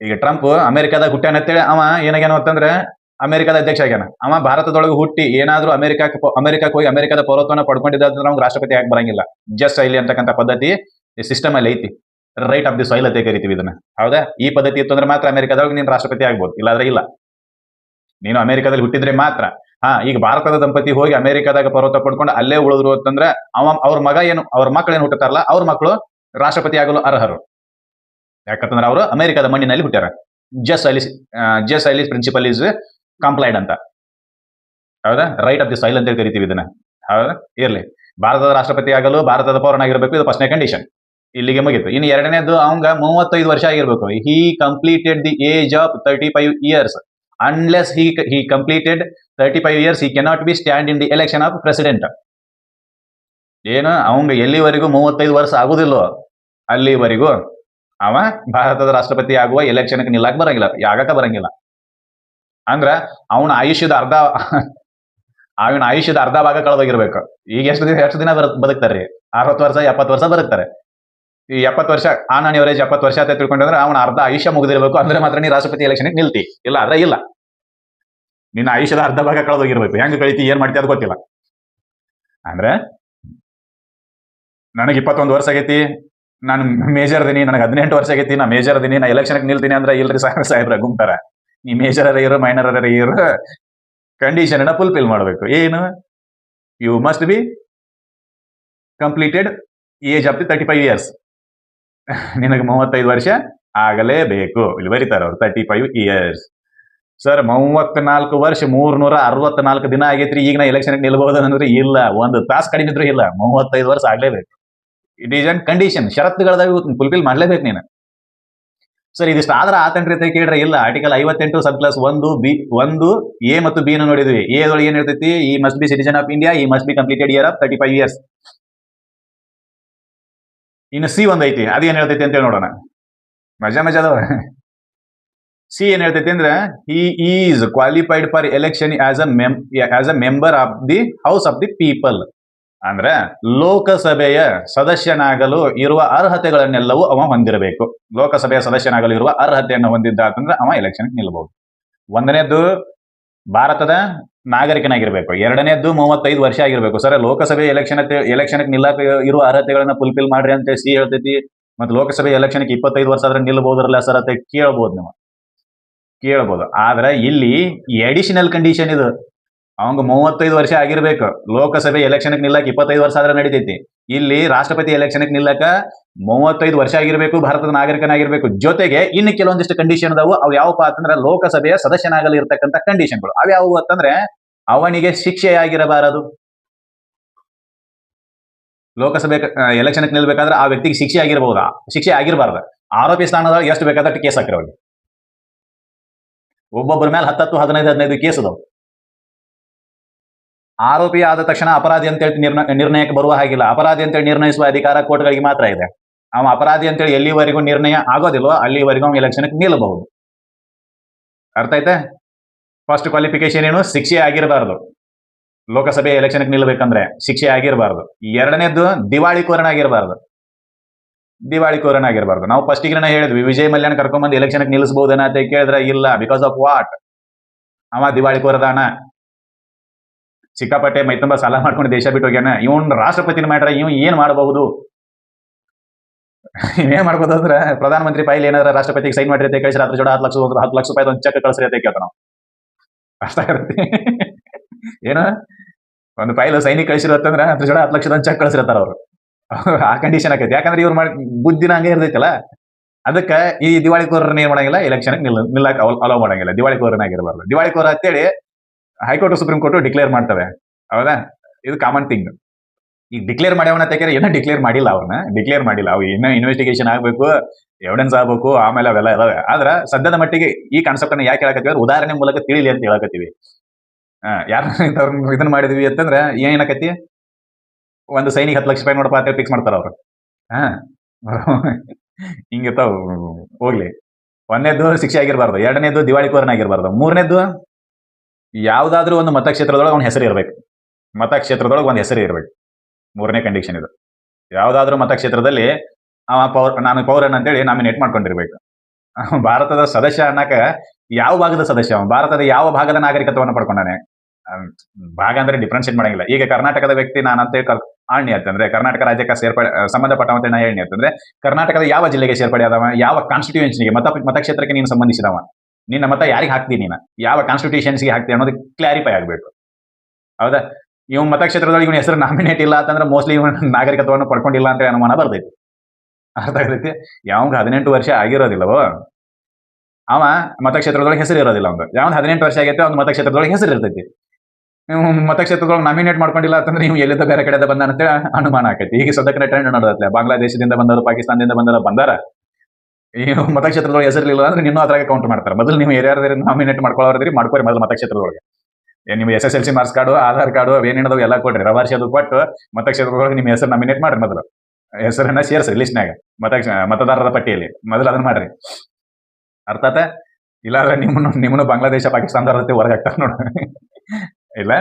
ಈಗ ಟ್ರಂಪ್ ಅಮೆರಿಕದಾಗ ಹುಟ್ಟ್ಯಾನ ಅಂತೇಳಿ ಅವ ಏನಾಗ್ಯಾನ ಅಂತಂದ್ರೆ ಅಮೆರಿಕದ ಅಧ್ಯಕ್ಷ ಆಗ್ಯಾನ. ಅವ ಭಾರತದೊಳಗೆ ಹುಟ್ಟಿ ಏನಾದ್ರೂ ಅಮೆರಿಕಕ್ಕೆ ಹೋಗಿ ಅಮೆರಿಕದ ಪೌರತ್ವನ ಪಡ್ಕೊಂಡಿದ್ದ ನಮ್ಗೆ ರಾಷ್ಟ್ರಪತಿ ಆಗಿ ಬರಂಗಿಲ್ಲ. ಜಸ್ಟ್ ಸಾಯಿಲಿ ಅಂತಕ್ಕಂಥ ಪದ್ಧತಿ ಸಿಸ್ಟಮ್ ಅಲ್ಲಿ ಐತಿ. ರೈಟ್ ಆಫ್ ದಿ ಸಾಯಿಲ್ ಅಂತ ಕರಿತೀವಿ ಇದನ್ನ. ಹೌದಾ? ಈ ಪದ್ಧತಿ ಇತ್ತಂದ್ರೆ ಮಾತ್ರ ಅಮೆರಿಕದೊಳಗೆ ನೀನು ರಾಷ್ಟ್ರಪತಿ ಆಗ್ಬೋದು, ಇಲ್ಲಾಂದ್ರೆ ಇಲ್ಲ. ನೀನು ಅಮೆರಿಕದಲ್ಲಿ ಹುಟ್ಟಿದ್ರೆ ಮಾತ್ರ. ಈಗ ಭಾರತದ ದಂಪತಿ ಹೋಗಿ ಅಮೆರಿಕದಾಗ ಪರ್ವತ ಪಡ್ಕೊಂಡು ಅಲ್ಲೇ ಉಳಿದ್ರು ಅಂತಂದ್ರೆ ಅವ್ರ ಮಕ್ಕಳು ಏನು ಹುಟ್ಟುತ್ತಾರಲ್ಲ, ಅವ್ರ ಮಕ್ಕಳು ರಾಷ್ಟ್ರಪತಿ ಆಗಲು ಅರ್ಹರು. ಯಾಕಂತಂದ್ರೆ ಅವರು ಅಮೆರಿಕದ ಮಣ್ಣಿನಲ್ಲಿ ಹುಟ್ಟ್ಯಾರ. ಜಸ್ ಐಲಿಸ್ ಪ್ರಿನ್ಸಿಪಲ್ ಇಸ್ ಕಂಪ್ಲೈಡ್ ಅಂತ. ಹೌದಾ? ರೈಟ್ ಆಫ್ ದಿ ಸಾಯಿಲ್ ಅಂತ ಕರಿತೀವಿ ಇದನ್ನ. ಹೌದಾ? ಇರ್ಲಿ. ಭಾರತದ ರಾಷ್ಟ್ರಪತಿ ಆಗಲು ಭಾರತದ ಪೌರನಾಗಿರ್ಬೇಕು, ಇದು ಫಸ್ಟ್ನೇ ಕಂಡೀಷನ್. ಇಲ್ಲಿಗೆ ಮುಗಿತು. ಇನ್ನು ಎರಡನೇದು, ಅವಂಗ 35 ವರ್ಷ ಆಗಿರ್ಬೇಕು. He completed the age of 35 years. Unless he completed 35 years, he cannot be stand in the election of president. ಏನು, ಅವಂಗ ಎಲ್ಲಿವರೆಗೂ 35 ವರ್ಷ ಆಗುದಿಲ್ಲೋ ಅಲ್ಲಿವರೆಗೂ ಅವ ಭಾರತದ ರಾಷ್ಟ್ರಪತಿ ಆಗುವ ಎಲೆಕ್ಷನ್ಗೆ ನಿಲ್ಲಕ್ ಬರಂಗಿಲ್ಲ, ಆಗಕ ಬರಂಗಿಲ್ಲ. ಅಂದ್ರ ಅವನ ಆಯುಷ್ಯದ ಅರ್ಧ ಭಾಗ ಕಳೆದೋಗಿರ್ಬೇಕು. ಈಗ ಎಷ್ಟು ದಿನ ಬದುಕ್ತಾರ್ರಿ? 60 ವರ್ಷ 70 ವರ್ಷ ಬದುಕ್ತಾರೆ. ಈ 70 ವರ್ಷ ಆನ್ ಎವರೇಜ್ 70 ವರ್ಷ ಅಂತ ತಿಳ್ಕೊಂಡ್ರೆ ಅವನ ಅರ್ಧ ಆಯುಷ್ಯ ಮುಗಿದಿರ್ಬೇಕು. ಅಂದ್ರೆ ಮಾತ್ರ ನೀ ರಾಷ್ಟ್ರಪತಿ ಎಲೆಕ್ಷನ್ಗೆ ನಿಲ್ತಿ, ಇಲ್ಲ ಆದ್ರೆ ಇಲ್ಲ. ನಿನ್ನ ಆಯುಷ್ಯದ ಅರ್ಧ ಭಾಗ ಕಳೆದೋಗಿರ್ಬೇಕು. ಹೆಂಗ್ ಕಳಿತಿ, ಏನ್ ಮಾಡ್ತಿ ಅದು ಗೊತ್ತಿಲ್ಲ. ಅಂದ್ರೆ ನನಗೆ 21 ವರ್ಷ ಆಗೈತಿ, ನಾನು ಮೇಜರ್ ಇದೀನಿ, ನನಗೆ 18 ವರ್ಷ ಆಗೈತಿ, ನಾ ಮೇಜರ್ ಇದೀನಿ, ನಾ ಎಲೆಕ್ಷನ್ಗೆ ನಿಲ್ತೀನಿ ಅಂದ್ರೆ ಇಲ್ರಿ ಸಾಹೇಬ್ರ ಗುಂತಾರ. ನೀ ಮೇಜರ್ ಇರೋ ಮೈನರ್ ಇರೋ ಕಂಡೀಷನ್ ಫುಲ್ಫಿಲ್ ಮಾಡಬೇಕು. ಏನು? You must be completed age of the 35 years. ನಿನಗೆ 35 ವರ್ಷ ಆಗಲೇಬೇಕು. ಇಲ್ಲಿ ಬರೀತಾರ ಅವ್ರು 35 ಇಯರ್ಸ್. ಸರ್ 34 ವರ್ಷ 364 ದಿನ ಆಗೈತ್ರಿ, ಈಗ ನಾ ಎಲೆಕ್ಷನ್ ನಿಲ್ಬಹುದು ಅಂದ್ರೆ ಇಲ್ಲ, 1 ತಾಸು ಕಡಿಮೆ ಇದ್ರು ಇಲ್ಲ, 35 ವರ್ಷ ಆಗ್ಲೇಬೇಕು. It is an condition. ಷರತ್ತುಗಳದಾಗ ಫುಲ್ಫಿಲ್ ಮಾಡ್ಲೇಬೇಕು ನೀನು. ಸರ್ ಇದಿಷ್ಟು ಆದ್ರೆ ಆತಂತ್ರಿ ಅಂತ ಕೇಳ್ರೆ ಇಲ್ಲ. ಆರ್ಟಿಕಲ್ 58 ಸಬ್ ಕ್ಲಾಸ್ 1 ಎ ಮತ್ತು ಬಿ ನ ನೋಡಿದ್ವಿ. ಎ ಒಳಗೆ ಏನ್ ಹೇಳ್ತೈತಿ? He must be citizen of India, he must be completed year of 35 years. ಇನ್ನು ಸಿ ಒಂದ್ ಐತಿ, ಅದು ಏನ್ ಹೇಳ್ತೈತಿ ಅಂತ ನೋಡೋಣ. ಮಜಾ ಅದಾವ. ಸಿ ಏನ್ ಹೇಳ್ತೈತಿ ಅಂದ್ರೆ, he is qualified for election as a member of the house of the people. ಅಂದ್ರೆ ಲೋಕಸಭೆಯ ಸದಸ್ಯನಾಗಲು ಇರುವ ಅರ್ಹತೆಗಳನ್ನೆಲ್ಲವೂ ಅವ ಹೊಂದಿರಬೇಕು. ಲೋಕಸಭೆಯ ಸದಸ್ಯನಾಗಲು ಇರುವ ಅರ್ಹತೆಯನ್ನು ಹೊಂದಿದ್ದ ಅಂತಂದ್ರೆ ಅವ ಎಲೆಕ್ಷನ್ ನಿಲ್ಬಹುದು. ಒಂದನೇದ್ದು ಭಾರತದ ನಾಗರಿಕನಾಗಿರ್ಬೇಕು. ಎರಡನೇದ್ದು 35 ವರ್ಷ ಆಗಿರ್ಬೇಕು. ಸರ್ ಲೋಕಸಭೆ ಎಲೆಕ್ಷನ್ ನಿಲ್ಲಕ ಇರುವ ಅರ್ಹತೆಗಳನ್ನ ಫುಲ್ಫಿಲ್ ಮಾಡ್ರಿ ಅಂತ ಸಿ ಹೇಳ್ತೈತಿ. ಮತ್ತೆ ಲೋಕಸಭೆ ಎಲೆಕ್ಷನ್ 25 ವರ್ಷ ಆದ್ರೆ ನಿಲ್ಬಹುದ್ರಲ್ಲ ಸರ್ ಅಂತ ಕೇಳ್ಬೋದು. ಆದ್ರೆ ಇಲ್ಲಿ ಎಡಿಷನಲ್ ಕಂಡೀಷನ್ ಇದು. ಅವಂಗ 35 ವರ್ಷ ಆಗಿರ್ಬೇಕು. ಲೋಕಸಭೆ ಎಲೆಕ್ಷನ್ ನಿಲ್ಲಕ್ 25 ವರ್ಷ ಆದ್ರೆ ನಡೀತೈತಿ. ಇಲ್ಲಿ ರಾಷ್ಟ್ರಪತಿ ಎಲೆಕ್ಷನ್ ನಿಲ್ಲಕ 35 ವರ್ಷ ಆಗಿರ್ಬೇಕು, ಭಾರತದ ನಾಗರಿಕನಾಗಿರ್ಬೇಕು. ಜೊತೆಗೆ ಇನ್ನು ಕೆಲವೊಂದಿಷ್ಟು ಕಂಡೀಷನ್ ಅದಾವು. ಅವು ಯಾವಪ್ಪ ಅಂತಂದ್ರೆ ಲೋಕಸಭೆಯ ಸದಸ್ಯನಾಗಲು ಇರ್ತಕ್ಕಂಥ ಕಂಡೀಷನ್ಗಳು. ಅವ್ಯಾವು ಅಂತಂದ್ರೆ, ಅವನಿಗೆ ಶಿಕ್ಷೆಯಾಗಿರಬಾರದು. ಲೋಕಸಭೆ ಎಲೆಕ್ಷನ್ ನಿಲ್ಬೇಕಾದ್ರೆ ಆ ವ್ಯಕ್ತಿಗೆ ಶಿಕ್ಷೆ ಆಗಿರಬಾರ್ದು. ಆರೋಪಿ ಸ್ಥಾನದಾಗ ಎಷ್ಟು ಬೇಕಾದಷ್ಟು ಕೇಸ್ ಹಾಕಿರ ಅವ್ರಿಗೆ. ಒಬ್ಬೊಬ್ಬರ ಮೇಲೆ 10, 15 ಕೇಸ್ ಅದಾವ. ಆರೋಪಿ ಆದ ತಕ್ಷಣ ಅಪರಾಧಿ ಅಂತೇಳಿ ನಿರ್ಣಯಕ್ಕೆ ಬರುವ ಹಾಗಿಲ್ಲ. ಅಪರಾಧಿ ಅಂತೇಳಿ ನಿರ್ಣಯಿಸುವ ಅಧಿಕಾರ ಕೋರ್ಟ್ಗಳಿಗೆ ಮಾತ್ರ ಇದೆ. ಅವ ಅಪರಾಧಿ ಅಂತೇಳಿ ಎಲ್ಲಿವರೆಗೂ ನಿರ್ಣಯ ಆಗೋದಿಲ್ವೋ ಅಲ್ಲಿವರೆಗೂ ಎಲೆಕ್ಷನ್ ನಿಲ್ಲಬಹುದು. ಅರ್ಥ ಐತೆ? ಫಸ್ಟ್ ಕ್ವಾಲಿಫಿಕೇಶನ್ ಏನು? ಶಿಕ್ಷೆ ಆಗಿರಬಾರ್ದು. ಲೋಕಸಭೆ ಎಲೆಕ್ಷನ್ ನಿಲ್ಲಬೇಕಂದ್ರೆ ಶಿಕ್ಷೆ ಆಗಿರಬಾರ್ದು. ಎರಡನೇದ್ದು ದಿವಾಳಿಕೋರನಾಗಿರಬಾರ್ದು. ನಾವು ಫಸ್ಟಿಗೆ ಹೇಳಿದ್ವಿ, ವಿಜಯ್ ಮಲ್ಯನ ಕರ್ಕೊಂಡ್ಬಂದು ಎಲೆಕ್ಷನ್ ನಿಲ್ಲಿಸಬಹುದೇನ ಅಂತ ಕೇಳಿದ್ರೆ ಇಲ್ಲ. Because of what? ಅವ ದಿವಾಳಿಕೋರದಾನ. ಸಿಕ್ಕಾಪಟ್ಟೆ ಮೈ ತುಂಬಾ ಸಾಲ ಮಾಡ್ಕೊಂಡು ದೇಶ ಬಿಟ್ಟು ಹೋಗ್ಯಾನ. ಇವನ್ ರಾಷ್ಟ್ರಪತಿನ ಮಾಡ್ರ ಇವ್ ಏನ್ ಮಾಡಬಹುದು? ಏನ್ ಮಾಡ್ಬೋದು ಅಂದ್ರೆ ಪ್ರಧಾನಮಂತ್ರಿ ಫೈಲ್ ಏನಾರ ರಾಷ್ಟ್ರಪತಿಗೆ ಸೈನ್ ಮಾಡಿರತ್ತೆ ಕಳಿಸ್ರಿ, ಅದ್ರ ಜೋಡ 10 ಲಕ್ಷ ರೂಪಾಯಿ ಒಂದು ಚೆಕ್ ಕಳಿಸ್ರಿ ಅಂತ ಕೇಳ್ತಾನ. ಅಷ್ಟ ಇರುತ್ತೆ ಏನು ಒಂದು ಫೈಲ್ ಸೈನಿಕ್ ಕಳಿಸಿರತ್ತಂದ್ರೆ ಅದ್ರ ಜೋಡ 10 ಲಕ್ಷದ ಚೆಕ್ ಕಳಿಸಿರ್ತಾರ ಅವ್ರು. ಆ ಕಂಡೀಷನ್ ಆಕೈತಿ. ಯಾಕಂದ್ರೆ ಇವ್ರು ಬುದ್ಧಿನ ಹಂಗೆ ಇರ್ತೈತಲ್ಲ. ಅದಕ್ಕೆ ಈ ದಿವಾಳಿಕೋರನ್ನ ಏನ್ ಮಾಡಂಗಿಲ್ಲ, ಎಲೆಕ್ಷನ್ ನಿಲ್ಲಕ್ ಅಲೋ ಮಾಡಂಗಿಲ್ಲ. ದಿವಾಳಿಕೋರನಾಗಿರಬಾರ್ದು. ದಿವಾಳಿಕೋರ ಅಂತೇಳಿ ಹೈಕೋರ್ಟ್ ಸುಪ್ರೀಂ ಕೋರ್ಟ್ ಡಿಕ್ಲೇರ್ ಮಾಡ್ತವೆ. ಹೌದಾ? ಇದು ಕಾಮನ್ ಥಿಂಗ್. ಈಗ ಡಿಕ್ಲೇರ್ ಮಾಡ್ಯವನ ತೆಗೆರೆ ಏನೋ ಡಿಕ್ಲೇರ್ ಮಾಡಿಲ್ಲ, ಅವ್ರನ್ನ ಡಿಕ್ಲೇರ್ ಮಾಡಿಲ್ಲ. ಅವು ಇನ್ನೂ ಇನ್ವೆಸ್ಟಿಗೇಷನ್ ಆಗ್ಬೇಕು, ಎವಿಡೆನ್ಸ್ ಆಗ್ಬೇಕು, ಆಮೇಲೆ ಅವೆಲ್ಲ ಇದಾವೆ. ಆದ್ರ ಸದ್ಯದ ಮಟ್ಟಿಗೆ ಈ ಕಾನ್ಸೆಪ್ಟ್ ಅನ್ನ ಯಾಕೆ ಹೇಳಕತ್ತೀವಿ, ಉದಾಹರಣೆ ಮೂಲಕ ತಿಳಿಲಿ ಅಂತ ಹೇಳಕತ್ತೀವಿ. ಯಾರ ಇದನ್ನ ಮಾಡಿದ್ವಿ ಅಂತಂದ್ರೆ ಏನಾಕತಿ, ಒಂದು ಸೈನಿಗೆ 10 ಲಕ್ಷ ರೂಪಾಯಿ ನೋಡಪ್ಪ ಅಂತ ಫಿಕ್ಸ್ ಮಾಡ್ತಾರ ಅವ್ರು. ಹಾ ಹಿಂಗಿರ್ತಾವ. ಹೋಗ್ಲಿ, ಒಂದನೇದು ಶಿಕ್ಷೆ ಆಗಿರಬಾರ್ದು, ಎರಡನೇದು ದಿವಾಳಿಕೋರನಾಗಿರ್ಬಾರ್ದು, ಮೂರನೇದು ಯಾವ್ದಾದ್ರು ಒಂದು ಮತಕ್ಷೇತ್ರದೊಳಗೆ ಅವ್ನ ಹೆಸರು ಇರ್ಬೇಕು. ಮತಕ್ಷೇತ್ರದೊಳಗೆ ಒಂದು ಹೆಸರು ಇರ್ಬೇಕು. ಮೂರನೇ ಕಂಡೀಷನ್ ಇದು. ಯಾವ್ದಾದ್ರು ಮತಕ್ಷೇತ್ರದಲ್ಲಿ ನಾನು ಪೌರನ್ ಅಂತೇಳಿ ನಾಮಿನೇಟ್ ಮಾಡ್ಕೊಂಡಿರ್ಬೇಕು. ಭಾರತದ ಸದಸ್ಯ ಅನ್ನಕ ಯಾವ ಭಾಗದ ಸದಸ್ಯ, ಭಾರತದ ಯಾವ ಭಾಗದ ನಾಗರಿಕತ್ವವನ್ನು ಪಡ್ಕೊಂಡಾನೆ. ಭಾಗ ಅಂದ್ರೆ ಡಿಫ್ರೆನ್ಶಿಯೇಟ್ ಮಾಡಂಗಿಲ್ಲ. ಈಗ ಕರ್ನಾಟಕದ ವ್ಯಕ್ತಿ ನಾನು ಅಂತ ಆಳ್ನಿ ಅಂತಂದ್ರೆ ಕರ್ನಾಟಕ ರಾಜ್ಯಕ್ಕೆ ಸಂಬಂಧಪಟ್ಟವಂತೆ ನಾ ಹೇಳಿ ಅಂತಂದ್ರೆ ಕರ್ನಾಟಕದ ಯಾವ ಜಿಲ್ಲೆಗೆ ಸೇರ್ಪಡೆ ಆದವ, ಯಾವ ಕಾನ್ಸ್ಟಿಟ್ಯೂಯೆನ್ಸಿಗೆ ಮತಕ್ಷೇತ್ರಕ್ಕೆ ನೀನು ಸಂಬಂಧಿಸಿದವ, ನಿನ್ನ ಮತ ಯಾರಿಗೆ ಹಾಕ್ತಿ, ನೀನು ಯಾವ ಕಾನ್ಸ್ಟಿಟ್ಯೂಷನ್ಸ್ಗೆ ಹಾಕ್ತಿ ಅನ್ನೋದು ಕ್ಲಾರಿಫೈ ಆಗಬೇಕು. ಹೌದಾ? ಇವ್ ಮತಕ್ಷೇತ್ರದೊಳಗೆ ಇವನ ಹೆಸರು ನಾಮಿನೇಟ್ ಇಲ್ಲ ಅಂತಂದ್ರೆ ಮೋಸ್ಟ್ಲಿ ಇವನ್ ನಾಗರಿಕತ್ವವನ್ನು ಪಡ್ಕೊಂಡಿಲ್ಲ ಅಂತ ಅನುಮಾನ ಬರ್ತೈತಿ. ಅರ್ಥ ಆಗ್ತೈತಿ? ಯಾವಂಗ 18 ವರ್ಷ ಆಗಿರೋದಿಲ್ಲವೋ ಅವ ಮತಕ್ಷೇತ್ರದೊಳಗೆ ಹೆಸರು ಇರೋದಿಲ್ಲ. ಅವ್ನು ಯಾವ್ದು 18 ವರ್ಷ ಆಗೈತೆ ಅವ್ನ ಮತಕ್ಷೇತ್ರದೊಳಗೆ ಹೆಸರು ಇರ್ತೈತಿ. ನೀವು ಮತಕ್ಷೇತ್ರದೊಳಗೆ ನಾಮಿನೇಟ್ ಮಾಡ್ಕೊಂಡಿಲ್ಲ ಅಂತಂದ್ರೆ ನೀವು ಎಲ್ಲಿಂದ ಬೇರೆ ಕಡೆಯಿಂದ ಬಂದ ಅಂತ ಅನುಮಾನ ಆಕೈತಿ. ಈಗ ಸದ್ಯಕ್ಕೆ ಟ್ರೆಂಡ್ ನೋಡೋದಲ್ಲ, ಬಾಂಗ್ಲಾದೇಶದಿಂದ ಬಂದವರು, ಪಾಕಿಸ್ತಾನದಿಂದ ಬಂದಾರ. ಈ ಮತಕ್ಷೇತ್ರದೊಳಗೆ ಹೆಸರಿಲ್ಲ ಅಂದ್ರೆ ನೀವು ಅದ್ರಾಗ ಕೌಂಟ್ ಮಾಡ್ತಾರೆ. ಮೊದಲು ನೀವು ಯಾರ್ಯಾರು ನಾಮಿನೇಟ್ ಮಾಡ್ಕೊಳ್ಳೋದ್ರಿ ಮಾಡ್ಕೊರಿ ಮೊದಲು ಮತಕ್ಷೇತ್ರದೊಳಗೆ. ನಿಮ್ಮ SSLC marks card, Aadhaar card, ಅವೇನೇನದವು ಎಲ್ಲ ಕೊಡ್ರಿ, ರವಾರ್ಷಿ ಅದು ಕೊಟ್ಟು ಮತಕ್ಷೇತ್ರದೊಳಗೆ ನಿಮ್ಮ ಹೆಸರು ನಾಮಿನೇಟ್ ಮಾಡ್ರಿ. ಮೊದಲು ಹೆಸರನ್ನ ಸೇರ್ಸ್ರಿ ಲಿಸ್ಟ್ನಾಗ, ಮತದಾರರ ಪಟ್ಟಿಯಲ್ಲಿ ಮೊದಲು ಅದನ್ನ ಮಾಡ್ರಿ. ಅರ್ಥ ಆತ? ಇಲ್ಲಾಂದ್ರೆ ನಿಮ್ಮನ್ನು ಬಾಂಗ್ಲಾದೇಶ, ಪಾಕಿಸ್ತಾನದವ್ರ ಹೊರಗೆ ಹಾಕ್ತಾರೆ ನೋಡ. ಇಲ್ಲ,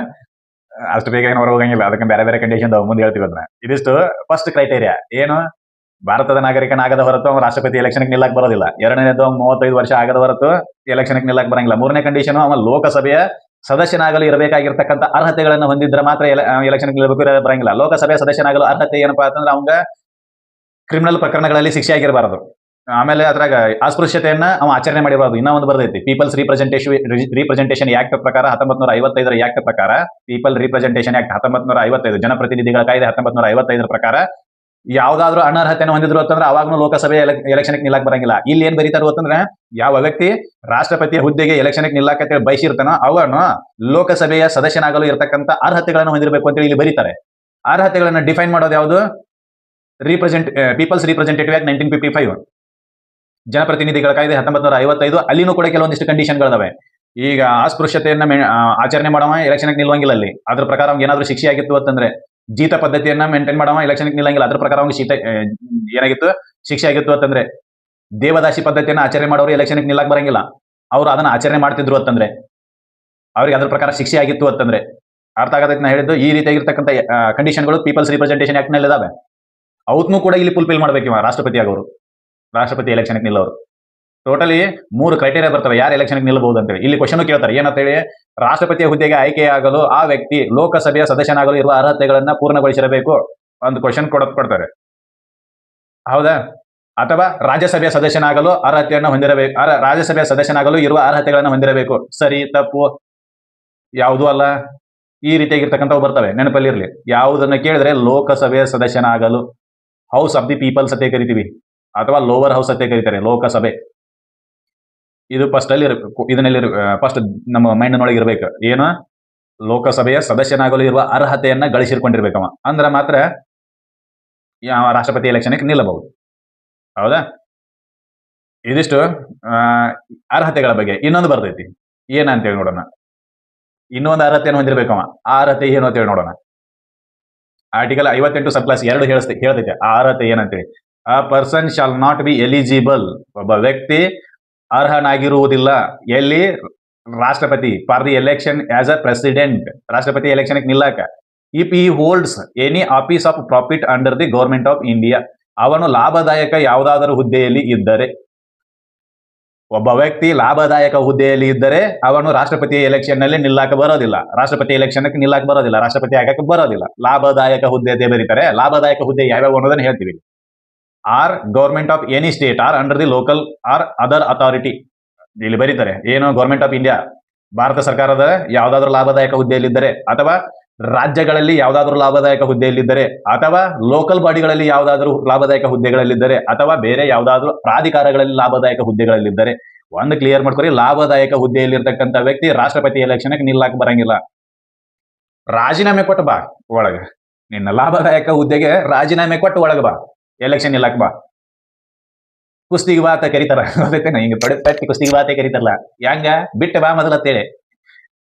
ಅಷ್ಟು ಬೇಗ ಏನು ಹೊರ ಹೋಗಂಗಿಲ್ಲ. ಅದಕ್ಕೆ ಬೇರೆ ಬೇರೆ ಕಂಡೀಷನ್ ಮುಂದೆ ಹೇಳ್ತೀವಿ ಅದನ್ನ. ಇದಿಷ್ಟು ಫಸ್ಟ್ ಕ್ರೈಟೇರಿಯಾ. ಏನು? ಭಾರತದ ನಾಗರಿಕನಾಗದ ಹೊರತು ಅವ್ನು ರಾಷ್ಟ್ರಪತಿ ಎಲೆಕ್ಷನ್ಗೆ ನಿಲ್ಲಕ್ ಬರೋದಿಲ್ಲ. ಎರಡನೇದು 35 ವರ್ಷ ಆಗದ ಹೊರತು ಎಲೆಕ್ಷನ್ಗೆ ನಿಲ್ಲಕ್ ಬರಂಗಿಲ್ಲ. ಮೂರನೇ ಕಂಡೀಷನ್ ಅವ ಲೋಕಸಭೆಯ ಸದಸ್ಯನಾಗಲು ಇರಬೇಕಾಗಿರ್ತಕ್ಕಂಥ ಅರ್ಹತೆಗಳನ್ನು ಹೊಂದಿದ್ರೆ ಮಾತ್ರ ಎಲೆಕ್ಷನ್ಗೆ ನಿಲ್ಲಬೇಕು, ಬರಂಗಿಲ್ಲ. ಲೋಕಸಭೆಯ ಸದಸ್ಯನಾಗಲು ಅರ್ಹತೆ ಏನಪ್ಪಾ ಅಂತಂದ್ರೆ ಅವಂಗ ಕ್ರಿಮಿನಲ್ ಪ್ರಕರಣಗಳಲ್ಲಿ ಶಿಕ್ಷೆ ಆಗಿರಬಾರದು. ಆಮೇಲೆ ಅದ್ರಾಗ ಅಸ್ಪೃಶ್ಯತೆಯನ್ನ ಅವ ಆಚರಣೆ ಮಾಡಿರಬಾರದು. ಇನ್ನೂ ಒಂದು ಬರ್ತೈತಿ, ಪೀಪಲ್ಸ್ ರಿಪ್ರೆಸೆಂಟೇಷನ್ ಆಕ್ಟ್ ಪ್ರಕಾರ 1955 ಆಕ್ಟ್ ಪ್ರಕಾರ, ಪೀಪಲ್ ರಿಪ್ರೆಸೆಂಟೇಷನ್ ಆಕ್ಟ್ 1955, ಜನಪ್ರತಿನಿಧಿಗಳ ಕಾಯ್ದೆ 1955 ಪ್ರಕಾರ ಯಾವ್ದಾದ್ರು ಅನರ್ಹತೆಯನ್ನು ಹೊಂದಿದ್ರು ಅಂತಂದ್ರೆ ಅವಾಗೂ ಲೋಕಸಭೆ ಎಲೆಕ್ಷನ್ಗೆ ನಿಲ್ಲಕ್ ಬರಂಗಿಲ್ಲ. ಇಲ್ಲಿ ಏನ್ ಬರೀತಾರು ಅಂತಂದ್ರೆ ಯಾವ ವ್ಯಕ್ತಿ ರಾಷ್ಟ್ರಪತಿಯ ಹುದ್ದೆಗೆ ಎಲೆಕ್ಷನ್ಗೆ ನಿಲ್ಲಕ್ಕೆ ಬಯಸಿರ್ತಾನೋ ಅವನು ಲೋಕಸಭೆಯ ಸದಸ್ಯನಾಗಲು ಇರತಕ್ಕಂಥ ಅರ್ಹತೆಗಳನ್ನು ಹೊಂದಿರಬೇಕು ಅಂತೇಳಿ ಇಲ್ಲಿ ಬರೀತಾರೆ. ಅರ್ಹತೆಗಳನ್ನ ಡಿಫೈನ್ ಮಾಡೋದು ಯಾವುದು? ಪೀಪಲ್ಸ್ ರಿಪ್ರೆಸೆಂಟೇಟಿವ್ ಆಕ್ಟ್ 1955, ಜನಪ್ರತಿನಿಧಿಗಳ ಕಾಯ್ದೆ 1955. ಅಲ್ಲಿನೂ ಕೂಡ ಕೆಲವೊಂದಿಷ್ಟು ಕಂಡೀಷನ್ಗಳಿದಾವೆ. ಈಗ ಅಸ್ಪೃಶ್ಯತೆಯನ್ನ ಆಚರಣೆ ಮಾಡವ ಎಲೆಕ್ಷನ್ಗೆ ನಿಲ್ಲುವಂಗಿಲ್ಲ. ಅಲ್ಲಿ ಅದ್ರ ಪ್ರಕಾರ ಅವ್ಗೆ ಏನಾದ್ರು ಶಿಕ್ಷೆ ಆಗಿತ್ತು ಅಂತಂದ್ರೆ, ಜೀತ ಪದ್ಧತಿಯನ್ನ ಮೇಂಟೈನ್ ಮಾಡವ ಎಲೆಕ್ಷನ್ಗೆ ನಿಲ್ಲಂಗಿಲ್ಲ. ಅದ್ರ ಪ್ರಕಾರ ಅವ್ನಿಗೆ ಏನಾಗಿತ್ತು, ಶಿಕ್ಷೆ ಆಗಿತ್ತು ಅಂತಂದ್ರೆ, ದೇವದಾಸಿ ಪದ್ಧತಿಯನ್ನ ಆಚರಣೆ ಮಾಡೋರು ಎಲೆಕ್ಷನ್ಗೆ ನಿಲ್ಲಕ್ ಬರಂಗಿಲ್ಲ. ಅವ್ರು ಅದನ್ನ ಆಚರಣೆ ಮಾಡ್ತಿದ್ರು ಅಂತಂದ್ರೆ ಅವ್ರಿಗೆ ಅದ್ರ ಪ್ರಕಾರ ಶಿಕ್ಷೆ ಆಗಿತ್ತು ಅಂತಂದ್ರೆ. ಅರ್ಥ ಆಗತೈತಿ ನಾ ಹೇಳಿದ್ದು? ಈ ರೀತಿಯಾಗಿರ್ತಕ್ಕಂಥ ಕಂಡೀಷನ್ಗಳು ಪೀಪಲ್ಸ್ ರಿಪ್ರೆಸೆಂಟೇಷನ್ ಆಕ್ಟ್ ನಲ್ಲಿ ಇದಾವೆ. ಅವತ್ನೂ ಕೂಡ ಇಲ್ಲಿ ಫುಲ್ಫಿಲ್ ಮಾಡ್ಬೇಕು ಇವ ರಾಷ್ಟ್ರಪತಿ ಆಗೋರು, ರಾಷ್ಟ್ರಪತಿ ಎಲೆಕ್ಷನ್ಗೆ ನಿಲ್ಲೋರು. ಟೋಟಲಿ 3 ಕ್ರೈಟೇರಿಯಾ ಬರ್ತವೆ ಯಾರು ಎಲೆಕ್ಷನ್ಗೆ ನಿಲ್ಲಬಹುದು ಅಂತೇಳಿ. ಇಲ್ಲಿ ಕ್ವಶನ್ ಕೇಳ್ತಾರೆ ಏನಂತೇಳಿ, ರಾಷ್ಟ್ರಪತಿಯ ಹುದ್ದೆಗೆ ಆಯ್ಕೆಯಾಗಲು ಆ ವ್ಯಕ್ತಿ ಲೋಕಸಭೆಯ ಸದಸ್ಯನಾಗಲು ಇರುವ ಅರ್ಹತೆಗಳನ್ನ ಪೂರ್ಣಗೊಳಿಸಿರಬೇಕು. ಒಂದು ಕ್ವಶನ್ ಕೊಡ್ತಾರೆ. ಹೌದಾ? ಅಥವಾ ರಾಜ್ಯಸಭೆಯ ಸದಸ್ಯನಾಗಲು ಅರ್ಹತೆಯನ್ನು ಹೊಂದಿರಬೇಕು, ರಾಜ್ಯಸಭೆಯ ಸದಸ್ಯನಾಗಲು ಇರುವ ಅರ್ಹತೆಗಳನ್ನು ಹೊಂದಿರಬೇಕು. ಸರಿ ತಪ್ಪು ಯಾವುದೂ ಅಲ್ಲ. ಈ ರೀತಿಯಾಗಿರ್ತಕ್ಕಂಥವು ಬರ್ತವೆ, ನೆನಪಲ್ಲಿರ್ಲಿ. ಯಾವುದನ್ನ ಕೇಳಿದ್ರೆ ಲೋಕಸಭೆಯ ಸದಸ್ಯನಾಗಲು, ಹೌಸ್ ಆಫ್ ದಿ ಪೀಪಲ್ಸ್ ಅಂತ ಕರಿತೀವಿ, ಅಥವಾ ಲೋವರ್ ಹೌಸ್ ಅಂತ ಕರೀತಾರೆ, ಲೋಕಸಭೆ. ಇದು ಫಸ್ಟ್ ಅಲ್ಲಿ ಇದನ್ನಲ್ಲಿ ಫಸ್ಟ್ ನಮ್ಮ ಮೈಂಡ್ನೊಳಗೆ ಇರಬೇಕು. ಏನು? ಲೋಕಸಭೆಯ ಸದಸ್ಯನಾಗಲು ಇರುವ ಅರ್ಹತೆಯನ್ನ ಗಳಿಸಿರ್ಕೊಂಡಿರ್ಬೇಕವ. ಅಂದ್ರ ಮಾತ್ರ ರಾಷ್ಟ್ರಪತಿ ಎಲೆಕ್ಷನ್ಗೆ ನಿಲ್ಲಬಹುದು. ಹೌದಾ? ಇದಿಷ್ಟು ಅರ್ಹತೆಗಳ ಬಗ್ಗೆ. ಇನ್ನೊಂದು ಬರ್ತೈತಿ, ಏನಂತೇಳಿ ನೋಡೋಣ. ಇನ್ನೊಂದು ಅರ್ಹತೆಯನ್ನು ಹೊಂದಿರ್ಬೇಕವ. ಆ ಅರ್ಹತೆ ಏನು ಅಂತೇಳಿ ನೋಡೋಣ. ಆರ್ಟಿಕಲ್ 58 ಸಬ್ ಕ್ಲಾಸ್ 2 ಹೇಳ್ತೈತೆ ಆ ಅರ್ಹತೆ ಏನಂತೇಳಿ. A person shall not be eligible, ಒಬ್ಬ ವ್ಯಕ್ತಿ ಅರ್ಹನಾಗಿರುವುದಿಲ್ಲ. ಎಲ್ಲಿ? ರಾಷ್ಟ್ರಪತಿ, for the election as a president, ರಾಷ್ಟ್ರಪತಿ ಎಲೆಕ್ಷನ್ಗೆ ನಿಲ್ಲಾಕ. If he holds any office of profit under the government of India, ಅವನು ಲಾಭದಾಯಕ ಯಾವುದಾದರೂ ಹುದ್ದೆಯಲ್ಲಿ ಇದ್ದರೆ. ಒಬ್ಬ ವ್ಯಕ್ತಿ ಲಾಭದಾಯಕ ಹುದ್ದೆಯಲ್ಲಿ ಇದ್ದರೆ ಅವನು ರಾಷ್ಟ್ರಪತಿ ಎಲೆಕ್ಷನ್ ನಲ್ಲಿ ನಿಲ್ಲಕ್ಕೆ ಬರೋದಿಲ್ಲ, ರಾಷ್ಟ್ರಪತಿ ಎಲೆಕ್ಷನ್ ನಿಲ್ಲಕ್ಕೆ ಬರೋದಿಲ್ಲ, ರಾಷ್ಟ್ರಪತಿ ಆಗಕ್ಕೆ ಬರೋದಿಲ್ಲ. ಲಾಭದಾಯಕ ಹುದ್ದೆ ಅಂತ ಬರೀತಾರೆ. ಲಾಭದಾಯಕ ಹುದ್ದೆ ಯಾವ್ಯಾವ ಅನ್ನೋದನ್ನ ಹೇಳ್ತೀವಿ. Or government of any state or under the local or other authority. ಇಲ್ಲಿ ಬರೀತಾರೆ ಏನು, ಗೌರ್ಮೆಂಟ್ ಆಫ್ ಇಂಡಿಯಾ ಭಾರತ ಸರ್ಕಾರದ ಯಾವ್ದಾದ್ರು ಲಾಭದಾಯಕ ಹುದ್ದೆಯಲ್ಲಿದ್ದರೆ, ಅಥವಾ ರಾಜ್ಯಗಳಲ್ಲಿ ಯಾವ್ದಾದ್ರು ಲಾಭದಾಯಕ ಹುದ್ದೆಯಲ್ಲಿದ್ದರೆ, ಅಥವಾ ಲೋಕಲ್ ಬಾಡಿಗಳಲ್ಲಿ ಯಾವ್ದಾದ್ರು ಲಾಭದಾಯಕ ಹುದ್ದೆಗಳಲ್ಲಿದ್ದರೆ, ಅಥವಾ ಬೇರೆ ಯಾವ್ದಾದ್ರು ಪ್ರಾಧಿಕಾರಗಳಲ್ಲಿ ಲಾಭದಾಯಕ ಹುದ್ದೆಗಳಲ್ಲಿದ್ದರೆ, ಒಂದು ಕ್ಲಿಯರ್ ಮಾಡ್ಕೊರಿ, ಲಾಭದಾಯಕ ಹುದ್ದೆಯಲ್ಲಿರ್ತಕ್ಕಂಥ ವ್ಯಕ್ತಿ ರಾಷ್ಟ್ರಪತಿ ಎಲೆಕ್ಷನ್ ನಿಲ್ಲಕ್ ಬರಂಗಿಲ್ಲ. ರಾಜೀನಾಮೆ ಕೊಟ್ಟು ಬಾ ಒಳಗ, ನಿನ್ನ ಲಾಭದಾಯಕ ಹುದ್ದೆಗೆ ರಾಜೀನಾಮೆ ಕೊಟ್ಟು ಒಳಗ ಬಾ, ಎಲೆಕ್ಷನ್ ನಿಲ್ಲಕ್ ಬಾ. ಕುಸ್ತಿಗೆ ಬಾ ಅಂತ ಕರೀತಾರ, ಗೊತ್ತೈತೇನ? ಹಿಂಗ ತೊಡೆ ಕುಸ್ತಿಗೆ ಬಾ ಅಂತ ಕರೀತಾರಲ್ಲ, ಹೆಂಗ ಬಿಟ್ಟು ಬಾ ಮೊದಲತ್ತೇಳಿ.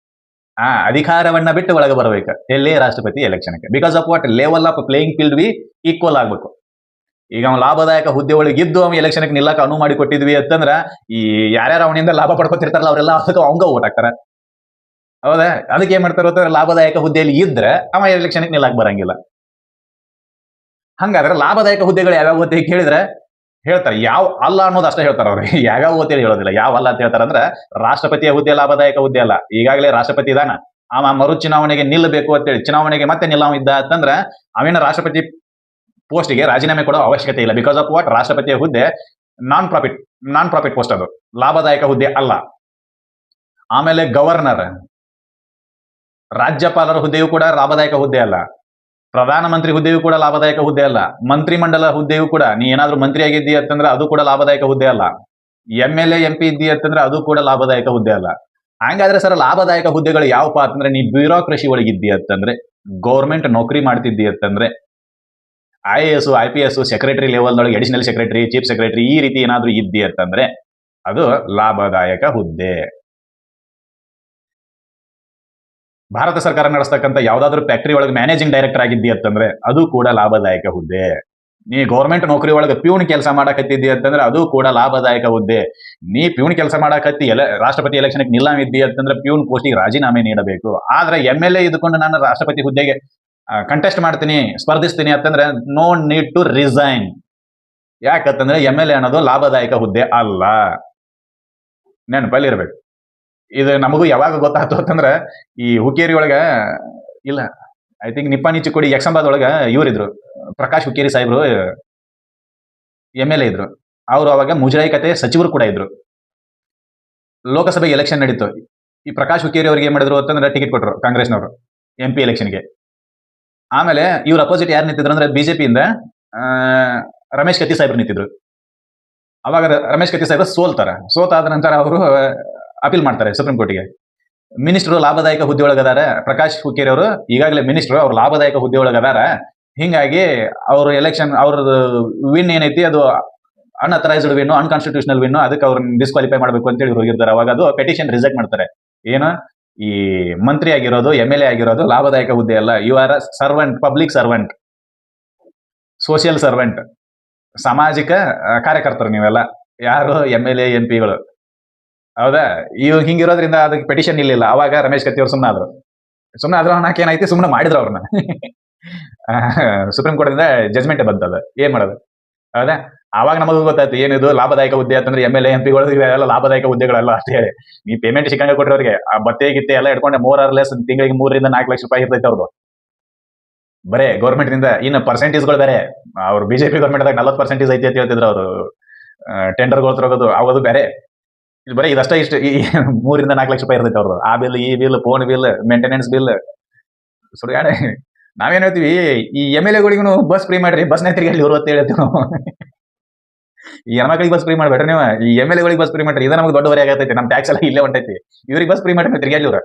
ಅಧಿಕಾರವನ್ನ ಬಿಟ್ಟು ಒಳಗೆ ಬರಬೇಕು ಎಲ್ಲಿ, ರಾಷ್ಟ್ರಪತಿ ಎಲೆಕ್ಷನ್ಗೆ. Because of what, level of playing field be equal ಆಗ್ಬೇಕು. ಈಗ ಅವ್ನು ಲಾಭದಾಯಕ ಹುದ್ದೆ ಒಳಗೆ ಇದ್ದು ಅವ್ನು ಎಲೆಕ್ಷನ್ ನಿಲ್ಲಕ ಅನುವು ಮಾಡಿ ಕೊಟ್ಟಿದ್ವಿ ಅಂತಂದ್ರ, ಈ ಯಾರ್ಯಾರು ಅವನಿಂದ ಲಾಭ ಪಡ್ಕೊತಿರ್ತಾರಲ್ಲ ಅವರೆಲ್ಲ ಅವಂಗ ಓಟ್ ಹಾಕ್ತಾರ. ಹೌದಾ? ಅದಕ್ಕೆ ಏನ್ ಮಾಡ್ತಾರ ಗೊತ್ತಾ, ಲಾಭದಾಯಕ ಹುದ್ದೆಯಲ್ಲಿ ಇದ್ರೆ ಅವ ಎಲೆಕ್ಷನ್ ನಿಲ್ಲಕ್ ಬರಂಗಿಲ್ಲ. ಹಂಗಾದ್ರೆ ಲಾಭದಾಯಕ ಹುದ್ದೆಗಳು ಯಾವ್ಯಾವ ಅಂತ ಕೇಳಿದ್ರೆ ಹೇಳ್ತಾರೆ, ಯಾವ ಅಲ್ಲ ಅನ್ನೋದು ಅಷ್ಟೇ ಹೇಳ್ತಾರೆ ಅವ್ರಿಗೆ, ಯಾವ್ಯಾವ ಅಂತೇಳಿ ಹೇಳೋದಿಲ್ಲ. ಯಾವ ಅಲ್ಲ ಅಂತ ಹೇಳ್ತಾರ ಅಂದ್ರೆ, ರಾಷ್ಟ್ರಪತಿಯ ಹುದ್ದೆ ಲಾಭದಾಯಕ ಹುದ್ದೆ ಅಲ್ಲ. ಈಗಾಗಲೇ ರಾಷ್ಟ್ರಪತಿ ಇದಾನ, ಅವ ಮರು ಚುನಾವಣೆಗೆ ನಿಲ್ಲಬೇಕು ಅಂತೇಳಿ, ಚುನಾವಣೆಗೆ ಮತ್ತೆ ನಿಲ್ಲವ ಇದ್ದ ಅಂತಂದ್ರೆ ಅವೇನ ರಾಷ್ಟ್ರಪತಿ ಪೋಸ್ಟ್ಗೆ ರಾಜೀನಾಮೆ ಕೊಡೋ ಅವಶ್ಯಕತೆ ಇಲ್ಲ. ಬಿಕಾಸ್ ಆಫ್ ವಾಟ್, ರಾಷ್ಟ್ರಪತಿಯ ಹುದ್ದೆ ನಾನ್ ಪ್ರಾಫಿಟ್ ಪೋಸ್ಟ್, ಅದು ಲಾಭದಾಯಕ ಹುದ್ದೆ ಅಲ್ಲ. ಆಮೇಲೆ ಗವರ್ನರ್, ರಾಜ್ಯಪಾಲರ ಹುದ್ದೆಯೂ ಕೂಡ ಲಾಭದಾಯಕ ಹುದ್ದೆ ಅಲ್ಲ. ಪ್ರಧಾನಮಂತ್ರಿ ಹುದ್ದೆಯೂ ಕೂಡ ಲಾಭದಾಯಕ ಹುದ್ದೆ ಅಲ್ಲ. ಮಂತ್ರಿಮಂಡಲ ಹುದ್ದೆಯೂ ಕೂಡ, ನೀ ಏನಾದ್ರೂ ಮಂತ್ರಿ ಆಗಿದ್ದೀಯ ಅಂತಂದ್ರೆ ಅದು ಕೂಡ ಲಾಭದಾಯಕ ಹುದ್ದೆ ಅಲ್ಲ. MLA MP ಇದ್ದೀಯ ಅಂತಂದ್ರೆ ಅದು ಕೂಡ ಲಾಭದಾಯಕ ಹುದ್ದೆ ಅಲ್ಲ. ಹಂಗಾದ್ರೆ ಸರ್, ಲಾಭದಾಯಕ ಹುದ್ದೆಗಳು ಯಾವಪ್ಪ ಅಂತಂದ್ರೆ, ನೀ ಬ್ಯೂರೋಕ್ರಸಿ ಒಳಗಿದ್ದೀಯ ಅಂತಂದ್ರೆ, ಗೌರ್ಮೆಂಟ್ ನೌಕರಿ ಮಾಡ್ತಿದ್ದೀಯ ಅಂತಂದ್ರೆ, IAS IPS ಸೆಕ್ರೆಟರಿ ಲೆವೆಲ್ದೊಳಗೆ, ಅಡಿಷನಲ್ ಸೆಕ್ರೆಟರಿ, ಚೀಫ್ ಸೆಕ್ರೆಟರಿ, ಈ ರೀತಿ ಏನಾದ್ರೂ ಇದ್ದೀಯ ಅಂತಂದ್ರೆ ಅದು ಲಾಭದಾಯಕ ಹುದ್ದೆ. ಭಾರತ ಸರ್ಕಾರ ನಡೆಸ್ತಕ್ಕಂಥ ಯಾವ್ದಾದ್ರು ಫ್ಯಾಕ್ಟರಿ ಒಳಗೆ ಮ್ಯಾನೇಜಿಂಗ್ ಡೈರೆಕ್ಟರ್ ಆಗಿದ್ದಿ ಅಂತಂದ್ರೆ ಅದು ಕೂಡ ಲಾಭದಾಯಕ ಹುದ್ದೆ. ನೀ ಗೌರ್ಮೆಂಟ್ ನೌಕರಿ ಒಳಗೆ ಪ್ಯೂನ್ ಕೆಲಸ ಮಾಡಕತ್ತಿದ್ದಿ ಅಂತಂದ್ರೆ ಅದು ಕೂಡ ಲಾಭದಾಯಕ ಹುದ್ದೆ. ನೀ ಪ್ಯೂನ್ ಕೆಲಸ ಮಾಡಕತ್ತಿ ರಾಷ್ಟ್ರಪತಿ ಎಲೆಕ್ಷನ್ ನಿಲ್ಲವಿದ್ದಿ ಅಂತಂದ್ರೆ ಪ್ಯೂನ್ ಪೋಸ್ಟಿಗೆ ರಾಜೀನಾಮೆ ನೀಡಬೇಕು. ಆದ್ರೆ MLA ಇದ್ಕೊಂಡು ನಾನು ರಾಷ್ಟ್ರಪತಿ ಹುದ್ದೆಗೆ ಕಂಟೆಸ್ಟ್ ಮಾಡ್ತೀನಿ, ಸ್ಪರ್ಧಿಸ್ತೀನಿ ಅಂತಂದ್ರೆ ನೋ ನೀಡ್ ಟು ರಿಸೈನ್. ಯಾಕಂತಂದ್ರೆ MLA ಅನ್ನೋದು ಲಾಭದಾಯಕ ಹುದ್ದೆ ಅಲ್ಲ. ನೆನಪಲ್ಲಿ ಇರ್ಬೇಕು. ಇದು ನಮಗೂ ಯಾವಾಗ ಗೊತ್ತಾಯ್ತು ಅಂತಂದ್ರೆ, ಈ ಹುಕ್ಕೇರಿ ಒಳಗ ಇಲ್ಲ, ಐ ಥಿಂಕ್ ನಿಪ್ಪಾಣಿ ಚಿಕ್ಕೋಡಿ ಯಕ್ಷಂಬಾದ್ ಒಳಗ ಇವರಿದ್ರು, ಪ್ರಕಾಶ್ ಹುಕ್ಕೇರಿ ಸಾಹೇಬ್ರು MLA ಇದ್ರು. ಅವರು ಅವಾಗ ಮುಜರಾಯಿ ಖಾತೆ ಸಚಿವರು ಕೂಡ ಇದ್ರು. ಲೋಕಸಭೆ ಎಲೆಕ್ಷನ್ ನಡೀತು. ಈ ಪ್ರಕಾಶ್ ಹುಕ್ಕೇರಿ ಅವ್ರಿಗೆ ಏನ್ ಮಾಡಿದ್ರು ಅಂತಂದ್ರೆ ಟಿಕೆಟ್ ಕೊಟ್ಟರು ಕಾಂಗ್ರೆಸ್ನವರು MP ಎಲೆಕ್ಷನ್ಗೆ. ಆಮೇಲೆ ಇವ್ರ ಅಪೋಸಿಟ್ ಯಾರು ನಿಂತಿದ್ರು ಅಂದ್ರೆ BJP-ಯಿಂದ ರಮೇಶ್ ಕತ್ತಿ ಸಾಹೇಬ್ರು ನಿಂತಿದ್ರು. ಅವಾಗ ರಮೇಶ್ ಕತ್ತಿ ಸಾಹೇಬ್ರು ಸೋತಾದ ನಂತರ ಅವರು ಅಪೀಲ್ ಮಾಡ್ತಾರೆ ಸುಪ್ರೀಂ ಕೋರ್ಟಿಗೆ. ಮಿನಿಸ್ಟರ್ ಲಾಭದಾಯಕ ಹುದ್ದೆ ಒಳಗದಾರ, ಪ್ರಕಾಶ್ ಹುಕ್ಕೇರಿ ಅವರು ಈಗಾಗಲೇ ಮಿನಿಸ್ಟರ್, ಅವ್ರು ಲಾಭದಾಯಕ ಹುದ್ದೆ ಒಳಗದಾರ, ಹಿಂಗಾಗಿ ಅವ್ರ ಎಲೆಕ್ಷನ್ ಅವ್ರದ್ದು ವಿನ್ ಏನೈತಿ ಅದು ಅನ್ಅಥರೈಸ್ಡ್ ವಿನ್, ಅನ್ಕಾನ್ಸ್ಟಿಟ್ಯೂಷನಲ್ ವಿನ್, ಅದಕ್ಕೆ ಅವ್ರನ್ನ ಡಿಸ್ಕ್ವಾಲಿಫೈ ಮಾಡಬೇಕು ಅಂತೇಳಿ ಹೋಗಿರ್ತಾರೆ. ಅವಾಗ ಅದು ಪೆಟಿಷನ್ ರಿಜೆಕ್ಟ್ ಮಾಡ್ತಾರೆ. ಏನು, ಈ ಮಂತ್ರಿ ಆಗಿರೋದು, MLA ಆಗಿರೋದು ಲಾಭದಾಯಕ ಹುದ್ದೆ ಅಲ್ಲ, you are servant, public servant, social servant, ಸಾಮಾಜಿಕ ಕಾರ್ಯಕರ್ತರು ನೀವೆಲ್ಲ, ಯಾರು MLA MP-ಗಳು. ಹೌದಾ? ಹಿಂಗಿರೋದ್ರಿಂದ ಅದಕ್ಕೆ ಪೆಟಿಷನ್ ಇಲ್ಲಿಲ್ಲ. ಅವಾಗ ರಮೇಶ್ ಕತ್ತಿ ಅವ್ರು ಸುಮ್ಮನೆ ಆದ್ರು ಏನಾಯ್ತು, ಸುಮ್ಮನೆ ಮಾಡಿದ್ರು ಅವ್ರನ್ನ. ಸುಪ್ರೀಂ ಕೋರ್ಟಿಂದ ಜಜ್ಮೆಂಟ್ ಬಂತದ, ಏನ್ ಮಾಡೋದು? ಹೌದಾ? ಆವಾಗ ನಮಗೂ ಗೊತ್ತಾಯ್ತು ಏನಿದು ಲಾಭದಾಯಕ ಹುದ್ದೆ ಅಂತಂದ್ರೆ MLA MP-ಗಳು ಇವೆಲ್ಲ ಲಾಭದಾಯಕ ಹುದ್ದೆಗಳಲ್ಲ ಅಂತ ಹೇಳಿ. ನೀವು ಪೇಮೆಂಟ್ ಸಿಕ್ಕಂಗೆ ಕೊಟ್ಟವ್ರಿಗೆ ಆ ಬತ್ತೆ ಗಿತ್ತೆ ಎಲ್ಲ ಇಟ್ಕೊಂಡೆ 3-6 ತಿಂಗಳಿಗೆ 3 ರಿಂದ 4 ಲಕ್ಷ ರೂಪಾಯಿ ಇರ್ತೈತೆ ಅವ್ರದ್ದು ಬರೇ ಗೌರ್ಮೆಂಟ್ ನಿಂದ. ಇನ್ನು ಪರ್ಸೆಂಟೇಜ್ಗಳು ಬೇರೆ, ಅವ್ರು BJP ಗೌರ್ಮೆಂಟ್ದಾಗ 40% ಐತಿ ಅಂತ ಹೇಳ್ತಿದ್ರು ಅವರು. ಟೆಂಡರ್ಗಳು ತರೋದು ಅವುದು ಬೇರೆ. ಇದು ಬರೀ ಇದಷ್ಟ ಇಷ್ಟು, ಈ 3 ರಿಂದ 4 ಲಕ್ಷ ರೂಪಾಯಿ ಇರ್ತೈತೆ ಅವ್ರದ್ದು. ಆ ಬಿಲ್, ಈ bill, phone bill, maintenance bill, ಸುಡುಗಾಡೆ. ನಾವೇನ್ ಹೇಳ್ತೀವಿ, ಈ MLA-ಗಳಿಗೂ ಬಸ್ ಫ್ರೀ ಮಾಡ್ರಿ, ಬಸ್ನ ತಿರ್ಗಾಡ್ಲಿ ಇವ್ರು ಅಂತ ಹೇಳ್ತೀವಿ ನಾವು. ಈ ಹೆಣ್ಮಕ್ಳಿಗೆ ಬಸ್ ಫ್ರೀ ಮಾಡ್ಬೇಡ್ರಿ ನೀವು, ಈ MLA-ಗಳಿಗೆ ಬಸ್ ಫ್ರೀ ಮಾಡ್ರಿ, ಇದು ನಮ್ಗೆ ದೊಡ್ಡ ಹೊರೆ ಆಗತೈತಿ. ನಮ್ಮ ಟ್ಯಾಕ್ಸ್ ಎಲ್ಲ ಇಲ್ಲೇ ಹೊಂಟೈತಿ. ಇವ್ರಿಗೆ ಬಸ್ ಫ್ರೀ ಮಾಡ್ರಿ, ತಿರ್ಗಾಡ್ಲಿ ಇವ್ರು.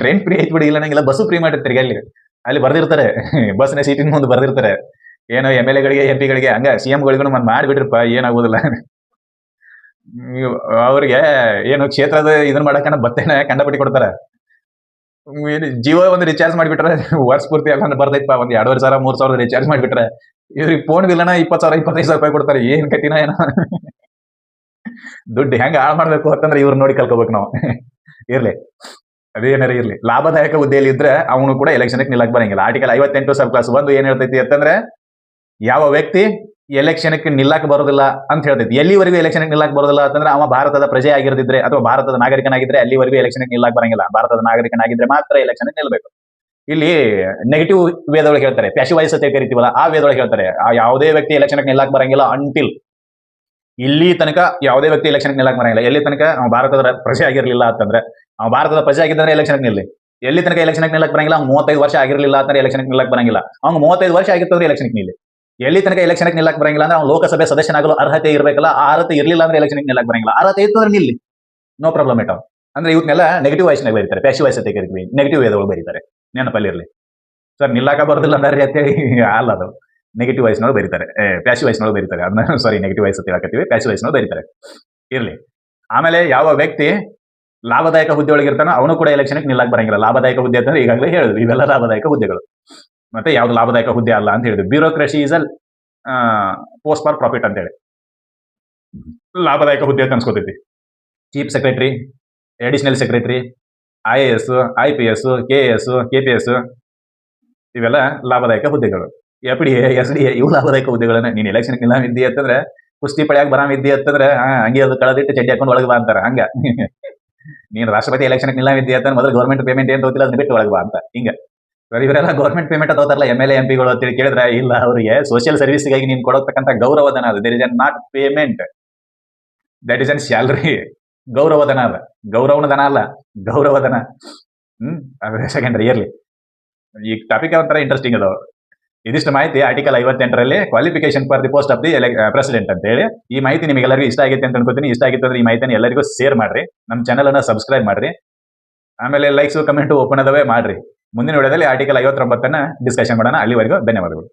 ಟ್ರೈನ್ ಫ್ರೀ ಐತಿ ಬಿಡಿ, ಇಲ್ಲ ನಂಗಿಲ್ಲ, ಬಸ್ಸು ಫ್ರೀ ಮಾಡ್ರಿ, ತಿರ್ಗಾಡ್ಲಿ. ಅಲ್ಲಿ ಬರ್ದಿರ್ತಾರೆ, ಬಸ್ನ ಸೀಟಿನ ಮುಂದೆ ಬರ್ದಿರ್ತಾರೆ, ಏನೋ MLA-ಗಳಿಗೆ MP-ಗಳಿಗೆ ಹಂಗ CM-ಗಳಿಗೂ ಮಾಡ್ಬಿಟ್ರಿಪ್ಪ, ಏನಾಗೋದಿಲ್ಲ. ಅವ್ರಿಗೆ ಏನು ಕ್ಷೇತ್ರದ ಇದನ್ನ ಮಾಡಕನ ಬತ್ತೇನೆ ಕಂಡಪಟ್ಟಿ ಕೊಡ್ತಾರೆ. ಜಿಯೋ ಒಂದು ರಿಚಾರ್ಜ್ ಮಾಡಿಬಿಟ್ರೆ ವರ್ಷ ಪೂರ್ತಿ ಎಲ್ಲ ಬರ್ತೈತಪ್ಪ, ಒಂದ್ 2,500 3,000 ರಿಚಾರ್ಜ್ ಮಾಡಿಬಿಟ್ರೆ ಇವ್ರಿಗೆ ಫೋನ್ ಬಿಲ್ಲನ 20,000 25,000 ರೂಪಾಯಿ ಕೊಡ್ತಾರೆ. ಏನ್ ಕಟ್ಟಿನ ಏನೋ ದುಡ್ಡು ಹೆಂಗ ಹಾಳು ಮಾಡ್ಬೇಕು ಅಂತಂದ್ರೆ ಇವ್ರು ನೋಡಿ ಕಲ್ಕೋಬೇಕು ನಾವು. ಇರ್ಲಿ, ಅದೇನಾರ ಇರ್ಲಿ, ಲಾಭದಾಯಕ ಹುದ್ದೆಯಲ್ಲಿ ಇದ್ರೆ ಅವನು ಕೂಡ ಎಲೆಕ್ಷನ್ ನಿಲ್ಲಕ್ ಬರಂಗಿಲ್ಲ. ಆರ್ಟಿಕಲ್ 58 ಸಬ್ ಕ್ಲಾಸ್ 1 ಏನ್ ಹೇಳ್ತೈತಿ ಅಂತಂದ್ರೆ, ಯಾವ ವ್ಯಕ್ತಿ ಎಲೆಕ್ಷನ್ಗೆ ನಿಲ್ಲಕ್ ಬರೋದಿಲ್ಲ ಅಂತ ಹೇಳ್ತೈತಿ. ಎಲ್ಲಿವರೆಗೂ ಎಲೆಕ್ಷನ್ಗೆ ನಿಲ್ಲಕ್ ಬರೋದಿಲ್ಲ ಅಂತಂದ್ರೆ ಅವ ಭಾರತದ ಪ್ರಜೆ ಆಗಿರದಿದ್ರೆ ಅಥವಾ ಭಾರತದ ನಾಗರಿಕನಾಗಿದ್ರೆ ಅಲ್ಲಿವರೆಗೂ ಎಲೆಕ್ಷನ್ಗೆ ನಿಲ್ಲಕ್ ಬರಂಗಿಲ್ಲ. ಭಾರತದ ನಾಗರಿಕನಾಗಿದ್ರೆ ಮಾತ್ರ ಎಲೆಕ್ಷನ್ ನಿಲ್ಬೇಕು. ಇಲ್ಲಿ ನೆಗೆಟಿವ್ ವೇದೊಳಗೆ ಹೇಳ್ತಾರೆ, ಪ್ಯಾಸಿವ್ ವಾಯ್ಸ್ ಅಂತ ಕರಿತೀವಲ್ಲ, ಆ ವೇದೊಳಗೆ ಹೇಳ್ತಾರೆ ಯಾವುದೇ ವ್ಯಕ್ತಿ ಎಲೆಕ್ಷನ್ಗೆ ನಿಲ್ಲಕ್ ಬರಂಗಿಲ್ಲ ಅಂಟಿಲ್. ಇಲ್ಲಿ ತನಕ ಯಾವುದೇ ವ್ಯಕ್ತಿ ಎಲೆಕ್ಷನ್ಗೆ ನಿಲ್ಲಕ್ ಬರಂಗಿಲ್ಲ. ಎಲ್ಲಿ ತನಕ ಅವ್ನು ಭಾರತದ ಪ್ರಜೆ ಆಗಿರ್ಲಿಲ್ಲ ಅಂತಂದ್ರೆ, ಅವ್ನು ಭಾರತದ ಪ್ರಜೆ ಆಗಿದ್ದರೆ ಎಲೆಕ್ಷನ್ಗೆ ನಿಲ್ಲಿ. ಎಲ್ಲಿ ತನಕ ಎಲೆಕ್ಷನ್ಗೆ ನಿಲ್ಲಕ್ ಬರಂಗಿಲ್ಲ, ಅವ್ನು 35 ವರ್ಷ ಆಗಿರಲಿಲ್ಲ ಅಂತಂದ್ರೆ ಎಲೆಕ್ಷನ್ಗೆ ನಿಲ್ಲಕ್ ಬರಂಗಿಲ್ಲ. ಅವ್ನು 35 ವರ್ಷ ಆಗಿತ್ತಂದ್ರೆ ಎಲೆಕ್ಷನ್ಗೆ ನಿಲ್ಲಿ. ಎಲ್ಲಿ ತನಕ ಎಲೆಕ್ಷನ್ಗೆ ನಿಲ್ಲಕ್ ಬರಂಗಿಲ್ಲ ಅಂದ್ರೆ ಅವ್ನು ಲೋಕಸಭೆ ಸದಸ್ಯನಾಗಲು ಅರ್ಹತೆ ಇರಬೇಕಲ್ಲ, ಆ ಅರ್ಹತೆ ಇರಲಿಲ್ಲ ಅಂದ್ರೆ ಎಲೆಕ್ಷನ್ಗೆ ನಿಲ್ಲಕ್ ಬರಂಗಿಲ್ಲ. ಅರ್ಹತೆ ಇತ್ತು ಅಂದ್ರೆ ನಿಲ್ಲಿ, ನೋ ಪ್ರಾಬ್ಲಮ್ ಎಟ್ ಆಲ್. ಅಂದ್ರೆ ಇವನ್ನೆಲ್ಲ ನೆಗೆಟಿವ್ ವಾಯ್ಸ್ನಾಗ ಬರೀತಾರೆ, ಪ್ಯಾಸಿವ್ ವಾಯ್ಸ್ ಅಂತ ಕರಿತೀವಿ, ನೆಗೆಟಿವ್ ವೇದಗಳು ಬರೀತಾರೆ. ನೆನಪಲ್ಲಿರಲಿ ಸರ್, ನಿಲ್ಲಾಕ ಬರೋದಿಲ್ಲ ಅಂದ್ರೆ ಅಂತೇಳಿ ಅಲ್ಲ, ಅದು ನೆಗೆಟಿವ್ ವಾಯ್ಸ್ನೊಳಗೆ ಬರೀತಾರೆ, ಪ್ಯಾಸಿವ್ ವಾಯ್ಸ್ನೊಳಗೆ ಬರೀತಾರೆ. ಅದನ್ನ ಸಾರಿ, ನೆಗೆಟಿವ್ ವಾಯ್ಸ್ ಅಂತ ಹೇಳಕತ್ತೀವಿ, ಪ್ಯಾಸಿವ್ ವಾಯ್ಸ್ನೊಳಗೆ ಬರೀತಾರೆ. ಇರ್ಲಿ. ಆಮೇಲೆ ಯಾವ ವ್ಯಕ್ತಿ ಲಾಭದಾಯಕ ಹುದ್ದೆ ಒಳಗಿರ್ತಾನೋ ಅವನು ಕೂಡ ಎಲೆಕ್ಷನ್ಗೆ ನಿಲ್ಲಕ್ ಬರಂಗಿಲ್ಲ. ಲಾಭದಾಯಕ ಹುದ್ದೆ ಅಂತಂದ್ರೆ ಈಗಾಗಲೇ ಹೇಳಿದ್ವಿ, ಇವೆಲ್ಲ ಲಾಭದಾಯಕ ಹುದ್ದೆಗಳು. ಮತ್ತೆ ಯಾವ್ದು ಲಾಭದಾಯಕ ಹುದ್ದೆ ಅಲ್ಲ ಅಂತ ಹೇಳಿದ್ವಿ. Bureaucracy is all post for profit ಅಂತ ಹೇಳಿ ಲಾಭದಾಯಕ ಹುದ್ದೆ ಅಂತ ಅನ್ಸ್ಕೊತೈತಿ. Chief secretary, additional secretary, IAS, IPS, KS, KPS ಇವೆಲ್ಲ ಲಾಭದಾಯಕ ಹುದ್ದೆಗಳು. FDA, SDA ಇವು ಲಾಭದಾಯಕ ಹುದ್ದೆಗಳನ್ನ. ನೀನ್ ಎಲೆಕ್ಷನ್ ನಿಲ್ಲವಿದ್ದಿ ಅಂತಂದ್ರೆ, ಕುಸ್ತಿ ಪಡೆಯಾಗ ಬರಾಮಿದ್ದಿ ಅಂತಂದ್ರೆ ಹಂಗೆ ಅದು ಕಳೆದಿಟ್ಟು ಚಡ್ಡಿ ಹಾಕೊಂಡು ಒಳಗೆ ಬಾ ಅಂತಾರ. ಹಂಗ ನೀನು ರಾಷ್ಟ್ರಪತಿ ಎಲೆಕ್ಷನ್ ನಿಲ್ಲವಿದ್ದಿ ಅಂತಂದ್ರೆ ಮೊದಲು ಗೌರ್ಮೆಂಟ್ ಪೇಮೆಂಟ್ ಏನ್ ತಗೋತಿಲ್ಲ ಅದನ್ನ ಬಿಟ್ಟು ಒಳಗೆ ಬಾ ಅಂತ. ಹಿಂಗ ಇವರೆಲ್ಲ ಗೌರ್ಮೆಂಟ್ ಪೇಮೆಂಟ್ ತಗೋತಾರಲ್ಲ MLA MPಗಳು ಅಂತೇಳಿ ಕೇಳಿದ್ರೆ, ಇಲ್ಲ, ಅವರಿಗೆ ಸೋಷಿಯಲ್ ಸರ್ವಿಸ್ಗಾಗಿ ನೀನು ಕೊಡತಕ್ಕಂಥ ಗೌರವಧನ ಅದು. There is an not payment, that is an salary. ಗೌರವಧನ ಅದ, ಗೌರವನ ಧನ ಅಲ್ಲ, ಗೌರವಧನ. Secondary yearly. ಈ ಟಾಪಿಕ್ ಒಂಥರ ಇಂಟ್ರೆಸ್ಟಿಂಗ್ ಅದಾವ. ಇದಿಷ್ಟು ಮಾಹಿತಿ ಆರ್ಟಿಕಲ್ 58ರಲ್ಲಿ qualification for the post of the president ಅಂತ ಹೇಳಿ. ಈ ಮಾಹಿತಿ ನಿಮಗೆಲ್ಲರಿಗೂ ಇಷ್ಟ ಆಗಿತ್ತು ಅಂತ ಅನ್ಕೋತೀನಿ. ಇಷ್ಟ ಆಗಿತ್ತು ಅಂದ್ರೆ ಈ ಮಾಹಿತಿನ ಎಲ್ಲರಿಗೂ ಶೇರ್ ಮಾಡ್ರಿ, ನಮ್ಮ ಚಾನಲ್ ಅನ್ನ ಸಬ್ಸ್ಕ್ರೈಬ್ ಮಾಡ್ರಿ, ಆಮೇಲೆ ಲೈಕ್ಸ್ ಕಮೆಂಟ್ ಓಪನ್ ಅದವೇ ಮಾಡ್ರಿ. ಮುಂದಿನ ವಿಡಿಯೋದಲ್ಲಿ ಆರ್ಟಿಕಲ್ 59 ಡಿಸ್ಕಷನ್ ಮಾಡೋಣ. ಅಲ್ಲಿವರೆಗೂ ಧನ್ಯವಾದಗಳು.